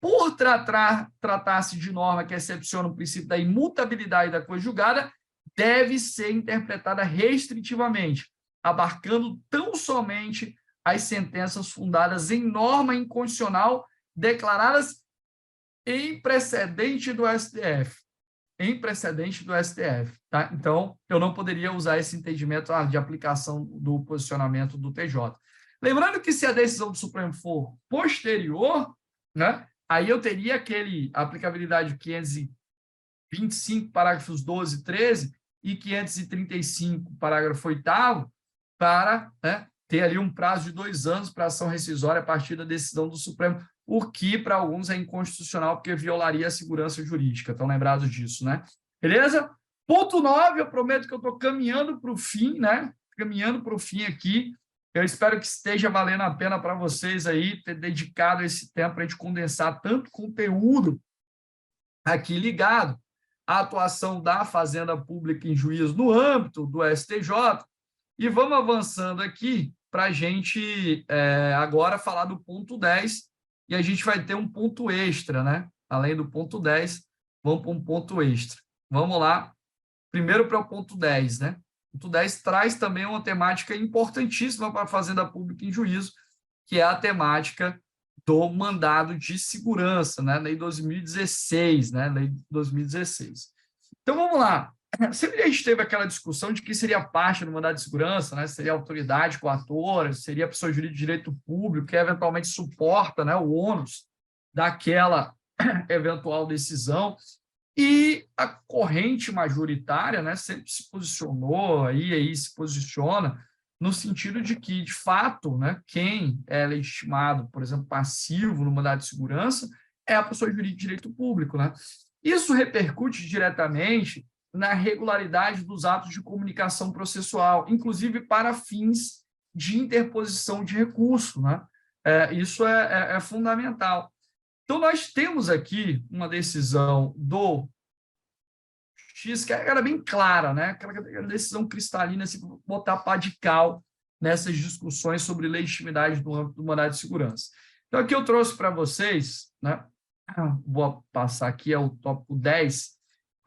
Por tratar-se de norma que excepciona o princípio da imutabilidade da coisa julgada, deve ser interpretada restritivamente, abarcando tão somente as sentenças fundadas em norma inconstitucional declaradas em precedente do STF. Em precedente do STF. Tá? Então, eu não poderia usar esse entendimento de aplicação do posicionamento do TJ. Lembrando que se a decisão do Supremo for posterior, né, aí eu teria aquele aplicabilidade 525, parágrafos 12 e 13, e 535, parágrafo 8º, para, né, ter ali um prazo de 2 anos para ação rescisória a partir da decisão do Supremo, o que para alguns é inconstitucional, porque violaria a segurança jurídica. Estão lembrados disso, né? Beleza? Ponto 9, eu prometo que eu estou caminhando para o fim, né? Caminhando para o fim aqui. Eu espero que esteja valendo a pena para vocês aí ter dedicado esse tempo para a gente condensar tanto conteúdo aqui ligado à atuação da Fazenda Pública em juízo no âmbito do STJ. E vamos avançando aqui para a gente agora falar do ponto 10, e a gente vai ter um ponto extra, né? Além do ponto 10, vamos para um ponto extra. Vamos lá. Primeiro para o ponto 10, né? O ponto 10 traz também uma temática importantíssima para a Fazenda Pública em Juízo, que é a temática do mandado de segurança, né? Lei 2016, né? Lei 2016. Então, vamos lá. Sempre a gente teve aquela discussão de que seria parte do mandado de segurança, né? Seria a autoridade coatora, seria a pessoa jurídica de direito público, que eventualmente suporta, né, o ônus daquela eventual decisão. E a corrente majoritária, né, sempre se posicionou, aí se posiciona, no sentido de que, de fato, né, quem é legitimado, por exemplo, passivo no mandado de segurança, é a pessoa jurídica de direito público, né? Isso repercute diretamente na regularidade dos atos de comunicação processual, inclusive para fins de interposição de recurso, né? Isso é fundamental. Então, nós temos aqui uma decisão do Justiça que era bem clara, né? Aquela decisão cristalina, assim, botar pá de cal nessas discussões sobre legitimidade do âmbito do mandado de segurança. Então, aqui eu trouxe para vocês, né? Vou passar aqui, é o tópico 10.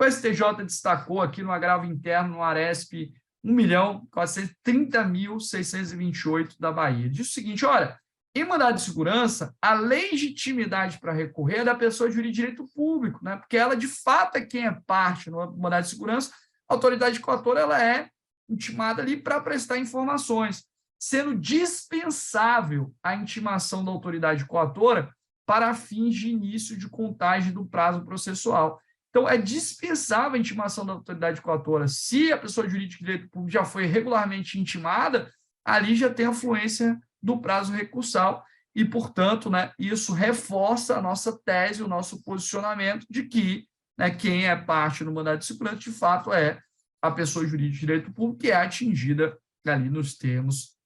O STJ destacou aqui no agravo interno, no Aresp 1.430.628 da Bahia. Diz o seguinte, olha, em mandado de segurança, a legitimidade para recorrer é da pessoa jurídica de direito público, né? Porque ela, de fato, é quem é parte no mandado de segurança. A autoridade coatora ela é intimada ali para prestar informações, sendo dispensável a intimação da autoridade coatora para fins de início de contagem do prazo processual. Então, é dispensável a intimação da autoridade coatora. Se a pessoa jurídica de direito público já foi regularmente intimada, ali já tem a fluência do prazo recursal e, portanto, né, isso reforça a nossa tese, o nosso posicionamento de que, né, quem é parte no mandado de segurança, de fato, é a pessoa jurídica de direito público que é atingida ali nos termos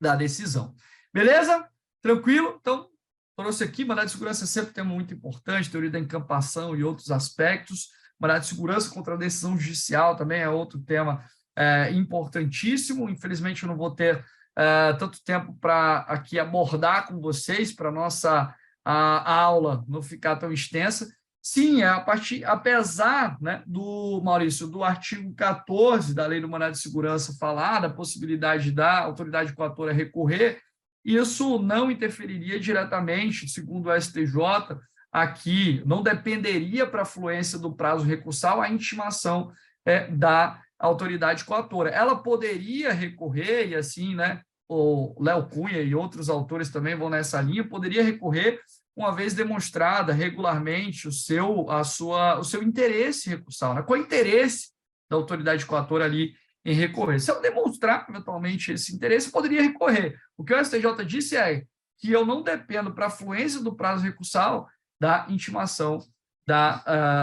da decisão. Beleza? Tranquilo? Então, trouxe aqui, mandado de segurança é sempre um tema muito importante, teoria da encampação e outros aspectos. Mandado de segurança contra a decisão judicial também é outro tema importantíssimo. Infelizmente, eu não vou ter tanto tempo para aqui abordar com vocês, para a nossa aula não ficar tão extensa. Sim, apesar, né, Maurício, do artigo 14 da Lei do Mandado de Segurança falar da possibilidade da autoridade coatora recorrer, isso não interferiria diretamente, segundo o STJ, aqui, não dependeria para a fluência do prazo recursal a intimação da autoridade coatora. Ela poderia recorrer, e assim, né, o Léo Cunha e outros autores também vão nessa linha, poderia recorrer uma vez demonstrada regularmente o seu interesse recursal, né? Qual é o interesse da autoridade coatora ali em recorrer. Se eu demonstrar, eventualmente, esse interesse, poderia recorrer. O que o STJ disse é que eu não dependo para a fluência do prazo recursal da intimação,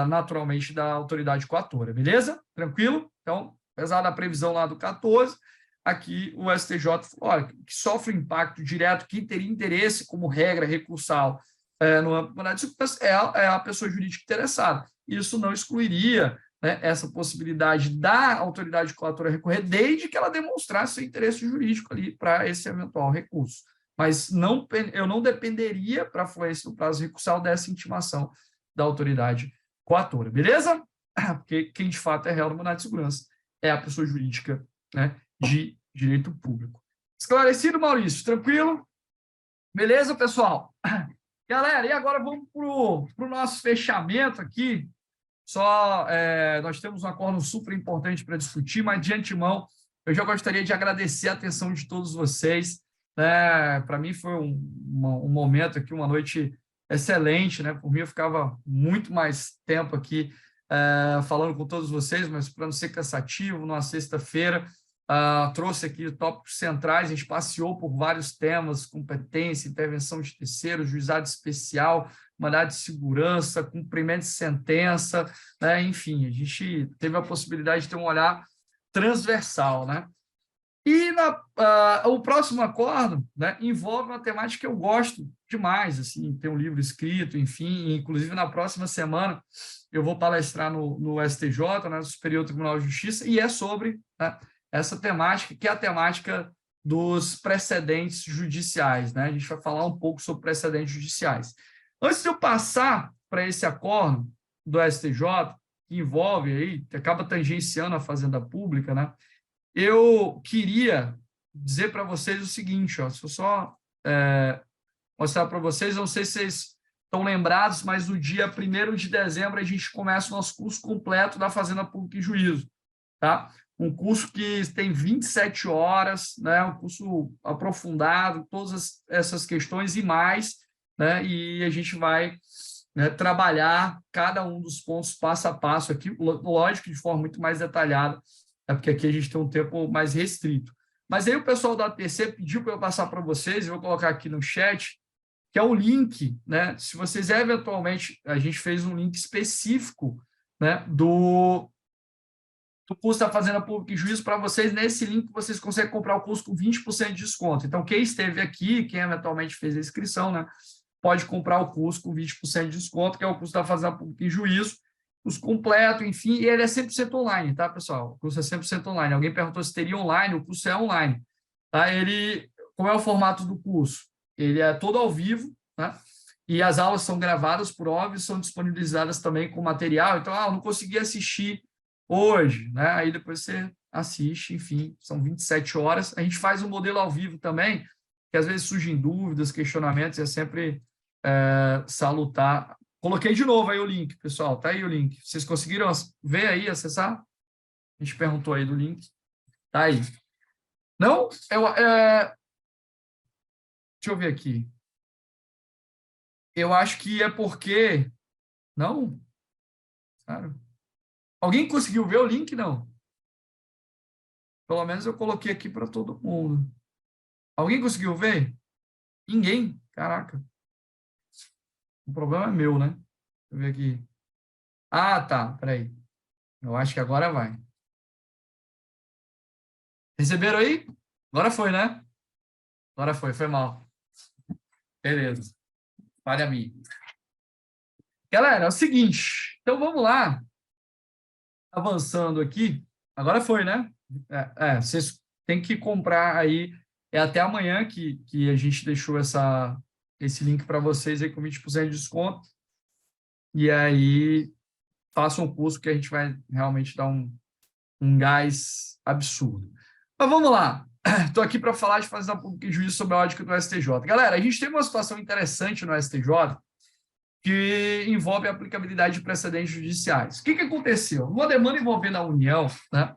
naturalmente, da autoridade coatora. Beleza? Tranquilo? Então, apesar da previsão lá do 14, aqui o STJ falou, olha, que sofre impacto direto, quem teria interesse como regra recursal no âmbito da segurança é a pessoa jurídica interessada. Isso não excluiria, né, essa possibilidade da autoridade coatora recorrer, desde que ela demonstrasse seu interesse jurídico ali para esse eventual recurso. Mas não, eu não dependeria para a fluência do prazo recursal dessa intimação da autoridade coatora, beleza? Porque quem de fato é réu no mandado de segurança é a pessoa jurídica, né, de direito público. Esclarecido, Maurício? Tranquilo? Beleza, pessoal? Galera, e agora vamos para o nosso fechamento aqui. Nós temos um acordo super importante para discutir, mas de antemão eu já gostaria de agradecer a atenção de todos vocês. Né? Para mim foi um momento aqui, uma noite excelente, né? Por mim eu ficava muito mais tempo aqui falando com todos vocês, mas para não ser cansativo, numa sexta-feira, trouxe aqui tópicos centrais, a gente passeou por vários temas, competência, intervenção de terceiros, juizado especial, mandado de segurança, cumprimento de sentença, né? Enfim, a gente teve a possibilidade de ter um olhar transversal, né? E o próximo acordo, né, envolve uma temática que eu gosto demais, assim, tem um livro escrito, enfim, inclusive na próxima semana eu vou palestrar no STJ, né, no Superior Tribunal de Justiça, e é sobre, né, essa temática, que é a temática dos precedentes judiciais, né? A gente vai falar um pouco sobre precedentes judiciais. Antes de eu passar para esse acordo do STJ, que envolve aí, que acaba tangenciando a Fazenda Pública, né? Eu queria dizer para vocês o seguinte, ó, se eu só mostrar para vocês, não sei se vocês estão lembrados, mas no dia 1º de dezembro a gente começa o nosso curso completo da Fazenda Pública e Juízo, tá? Um curso que tem 27 horas, né? Um curso aprofundado, todas essas questões e mais, né? E a gente vai, né, trabalhar cada um dos pontos passo a passo aqui, lógico, de forma muito mais detalhada, porque aqui a gente tem um tempo mais restrito. Mas aí o pessoal da ATC pediu para eu passar para vocês, eu vou colocar aqui no chat, que é um link, né? Se vocês eventualmente, a gente fez um link específico, né, do curso da Fazenda Pública e Juízo para vocês. Nesse link você consegue comprar o curso com 20% de desconto. Então, quem esteve aqui, quem eventualmente fez a inscrição, né, pode comprar o curso com 20% de desconto, que é o curso da Fazenda Pública e Juízo, curso completo, enfim, e ele é 100% online, tá, pessoal? O curso é 100% online. Alguém perguntou se teria online, o curso é online. Tá? Qual é o formato do curso? Ele é todo ao vivo, tá? E as aulas são gravadas, por óbvio, são disponibilizadas também com material. Então, eu não consegui assistir hoje, né? Aí depois você assiste, enfim, são 27 horas. A gente faz um modelo ao vivo também, que às vezes surgem dúvidas, questionamentos, é sempre salutar. Coloquei de novo aí o link, pessoal, tá aí o link. Vocês conseguiram ver aí, acessar? A gente perguntou aí do link. Tá aí. Não? Deixa eu ver aqui. Eu acho que é porque... Não? Claro. Alguém conseguiu ver o link? Não. Pelo menos eu coloquei aqui para todo mundo. Alguém conseguiu ver? Ninguém? Caraca. O problema é meu, né? Deixa eu ver aqui. Ah, tá. Peraí. Eu acho que agora vai. Receberam aí? Agora foi, né? Agora foi mal. Beleza. Falha a mim. Galera, é o seguinte. Então, vamos lá. Avançando aqui. Agora foi, né? Vocês têm que comprar aí. É até amanhã que a gente deixou esse link para vocês aí com 20% de desconto. E aí, façam o curso que a gente vai realmente dar um gás absurdo. Mas vamos lá. Estou aqui para falar de Fazenda Pública e Juízo sobre a ótica do STJ. Galera, a gente tem uma situação interessante no STJ que envolve a aplicabilidade de precedentes judiciais. O que aconteceu? Numa demanda envolvendo a União, né,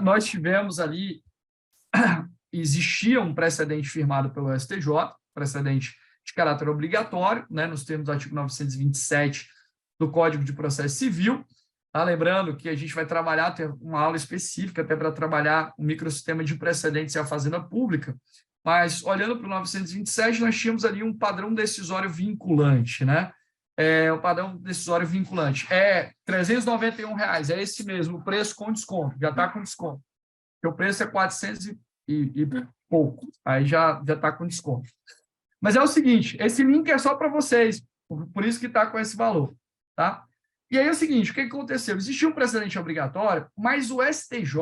nós tivemos ali, existia um precedente firmado pelo STJ, precedente de caráter obrigatório, né, nos termos do artigo 927 do Código de Processo Civil, Tá? Lembrando que a gente vai trabalhar, tem uma aula específica até para trabalhar o microsistema de precedentes e a fazenda pública, mas olhando para o 927, nós tínhamos ali um padrão decisório vinculante, né? O padrão decisório vinculante é R$ 391, é esse mesmo, o preço com desconto, já está com desconto. Porque o preço é 400 e pouco, aí já está com desconto. Mas é o seguinte, esse link é só para vocês, por isso que está com esse valor, tá? E aí é o seguinte, o que aconteceu? Existia um precedente obrigatório, mas o STJ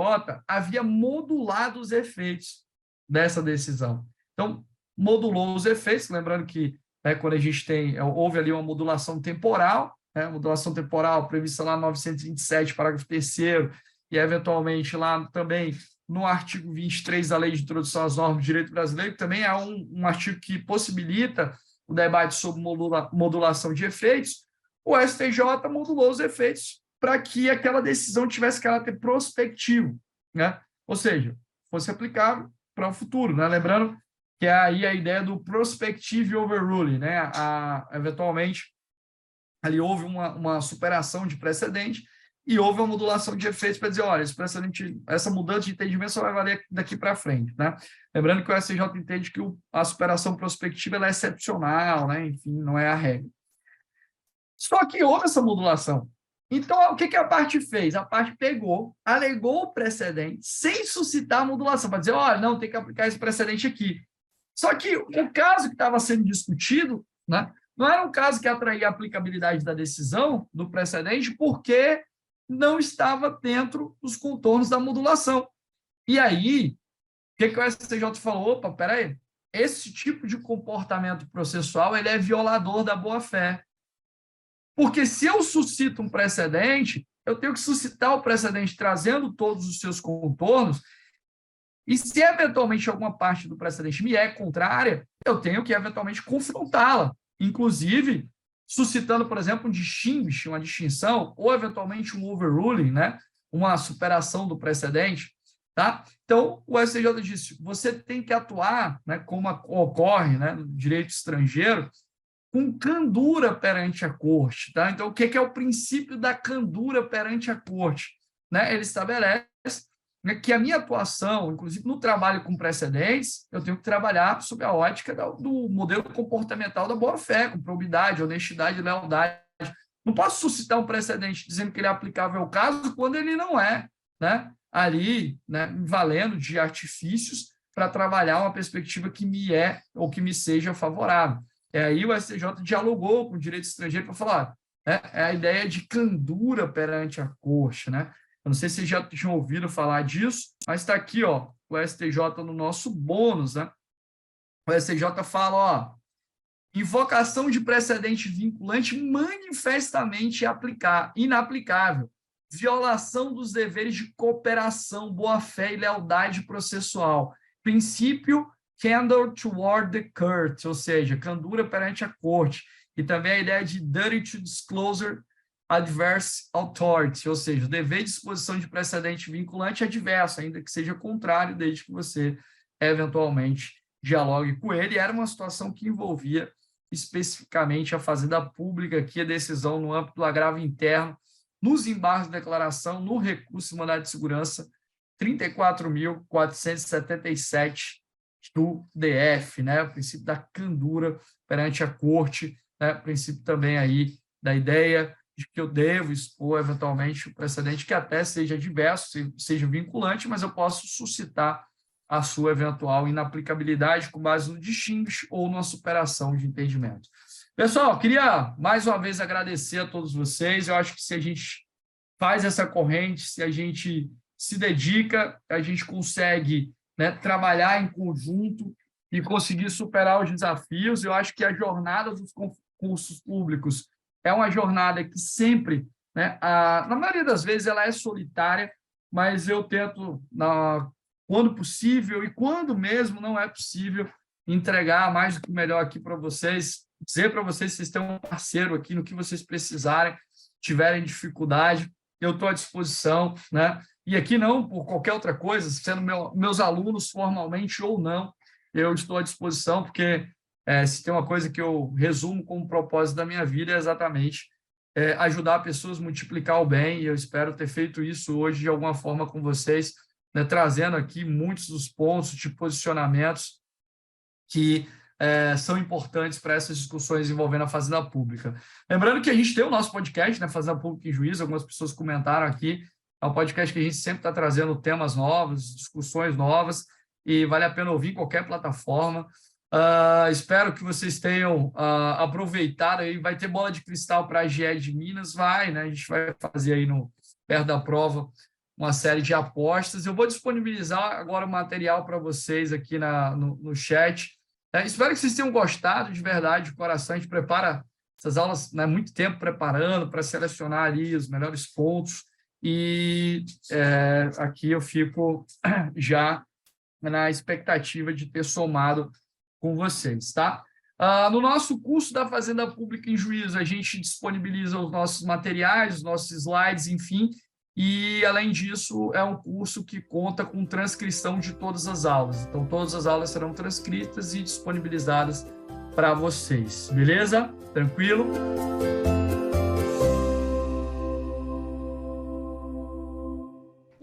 havia modulado os efeitos dessa decisão. Então, modulou os efeitos, lembrando que quando a gente houve ali uma modulação temporal, modulação temporal prevista lá no 927, parágrafo 3º, e eventualmente lá também no artigo 23 da Lei de Introdução às Normas de Direito Brasileiro, que também é um artigo que possibilita o debate sobre modulação de efeitos. O STJ modulou os efeitos para que aquela decisão tivesse caráter prospectivo, né? Ou seja, fosse aplicável para o futuro, né? Lembrando que é aí a ideia do prospective overruling, né? Eventualmente, ali houve uma superação de precedente e houve uma modulação de efeitos para dizer, olha, esse precedente, essa mudança de entendimento só vai valer daqui para frente, né? Lembrando que o STJ entende que a superação prospectiva ela é excepcional, né? Enfim, não é a regra. Só que houve essa modulação. Então, o que a parte fez? A parte pegou, alegou o precedente, sem suscitar a modulação, para dizer, olha, não, tem que aplicar esse precedente aqui. Só que o caso que estava sendo discutido, né, não era um caso que atraía a aplicabilidade da decisão, do precedente, porque não estava dentro dos contornos da modulação. E aí, o que o STJ falou? Opa, peraí, esse tipo de comportamento processual ele é violador da boa-fé. Porque se eu suscito um precedente, eu tenho que suscitar o precedente trazendo todos os seus contornos, e se eventualmente alguma parte do precedente me é contrária, eu tenho que eventualmente confrontá-la, inclusive suscitando, por exemplo, um distinguish, uma distinção, ou eventualmente um overruling, né? Uma superação do precedente. Tá? Então, o STJ disse, você tem que atuar, né, como ocorre, né, no direito estrangeiro, com candura perante a corte. Tá? Então, o que é o princípio da candura perante a corte? Né? Ele estabelece que a minha atuação, inclusive no trabalho com precedentes, eu tenho que trabalhar sob a ótica do modelo comportamental da boa-fé, com probidade, honestidade e lealdade. Não posso suscitar um precedente dizendo que ele é aplicável ao caso quando ele não é, né? Ali, né, valendo de artifícios para trabalhar uma perspectiva que me é ou que me seja favorável. Aí o STJ dialogou com o direito estrangeiro para falar, né, é a ideia de candura perante a corte, né? Eu não sei se vocês já tinham ouvido falar disso, mas está aqui, ó, o STJ no nosso bônus, né? O STJ fala, ó, invocação de precedente vinculante manifestamente inaplicável, violação dos deveres de cooperação, boa-fé e lealdade processual, princípio candor toward the court, ou seja, candura perante a corte, e também a ideia de duty to disclosure adverse authority, ou seja, o dever de disposição de precedente vinculante é adverso, ainda que seja contrário, desde que você eventualmente dialogue com ele. E era uma situação que envolvia especificamente a fazenda pública, aqui a decisão no âmbito do agravo interno, nos embargos de declaração, no recurso de mandado de segurança 34.477 do DF, né? O princípio da candura perante a corte, né? O princípio também aí da ideia de que eu devo expor eventualmente o precedente que até seja diverso, seja vinculante, mas eu posso suscitar a sua eventual inaplicabilidade com base no distinguish ou numa superação de entendimento. Pessoal, queria mais uma vez agradecer a todos vocês. Eu acho que se a gente faz essa corrente, se a gente se dedica, a gente consegue, né, trabalhar em conjunto e conseguir superar os desafios. Eu acho que a jornada dos concursos públicos é uma jornada que sempre, né, na maioria das vezes, ela é solitária, mas eu tento, quando possível e quando mesmo não é possível, entregar mais do que o melhor aqui para vocês, dizer para vocês que vocês têm um parceiro aqui no que vocês precisarem, tiverem dificuldade, eu estou à disposição, né? E aqui não por qualquer outra coisa, sendo meus alunos formalmente ou não, eu estou à disposição, porque se tem uma coisa que eu resumo como propósito da minha vida é exatamente ajudar pessoas a multiplicar o bem, e eu espero ter feito isso hoje de alguma forma com vocês, né, trazendo aqui muitos dos pontos de posicionamentos que são importantes para essas discussões envolvendo a Fazenda Pública. Lembrando que a gente tem o nosso podcast, né, Fazenda Pública em Juízo, algumas pessoas comentaram aqui, é um podcast que a gente sempre está trazendo temas novos, discussões novas, e vale a pena ouvir em qualquer plataforma. Espero que vocês tenham aproveitado, aí vai ter bola de cristal para a GE de Minas, né? A gente vai fazer aí perto da prova uma série de apostas. Eu vou disponibilizar agora o material para vocês aqui no chat. Espero que vocês tenham gostado, de verdade, de coração. A gente prepara essas aulas, né, muito tempo preparando para selecionar ali os melhores pontos, e aqui eu fico já na expectativa de ter somado com vocês, tá? No nosso curso da Fazenda Pública em Juízo, a gente disponibiliza os nossos materiais, os nossos slides, enfim, e, além disso, é um curso que conta com transcrição de todas as aulas. Então, todas as aulas serão transcritas e disponibilizadas para vocês, beleza? Tranquilo?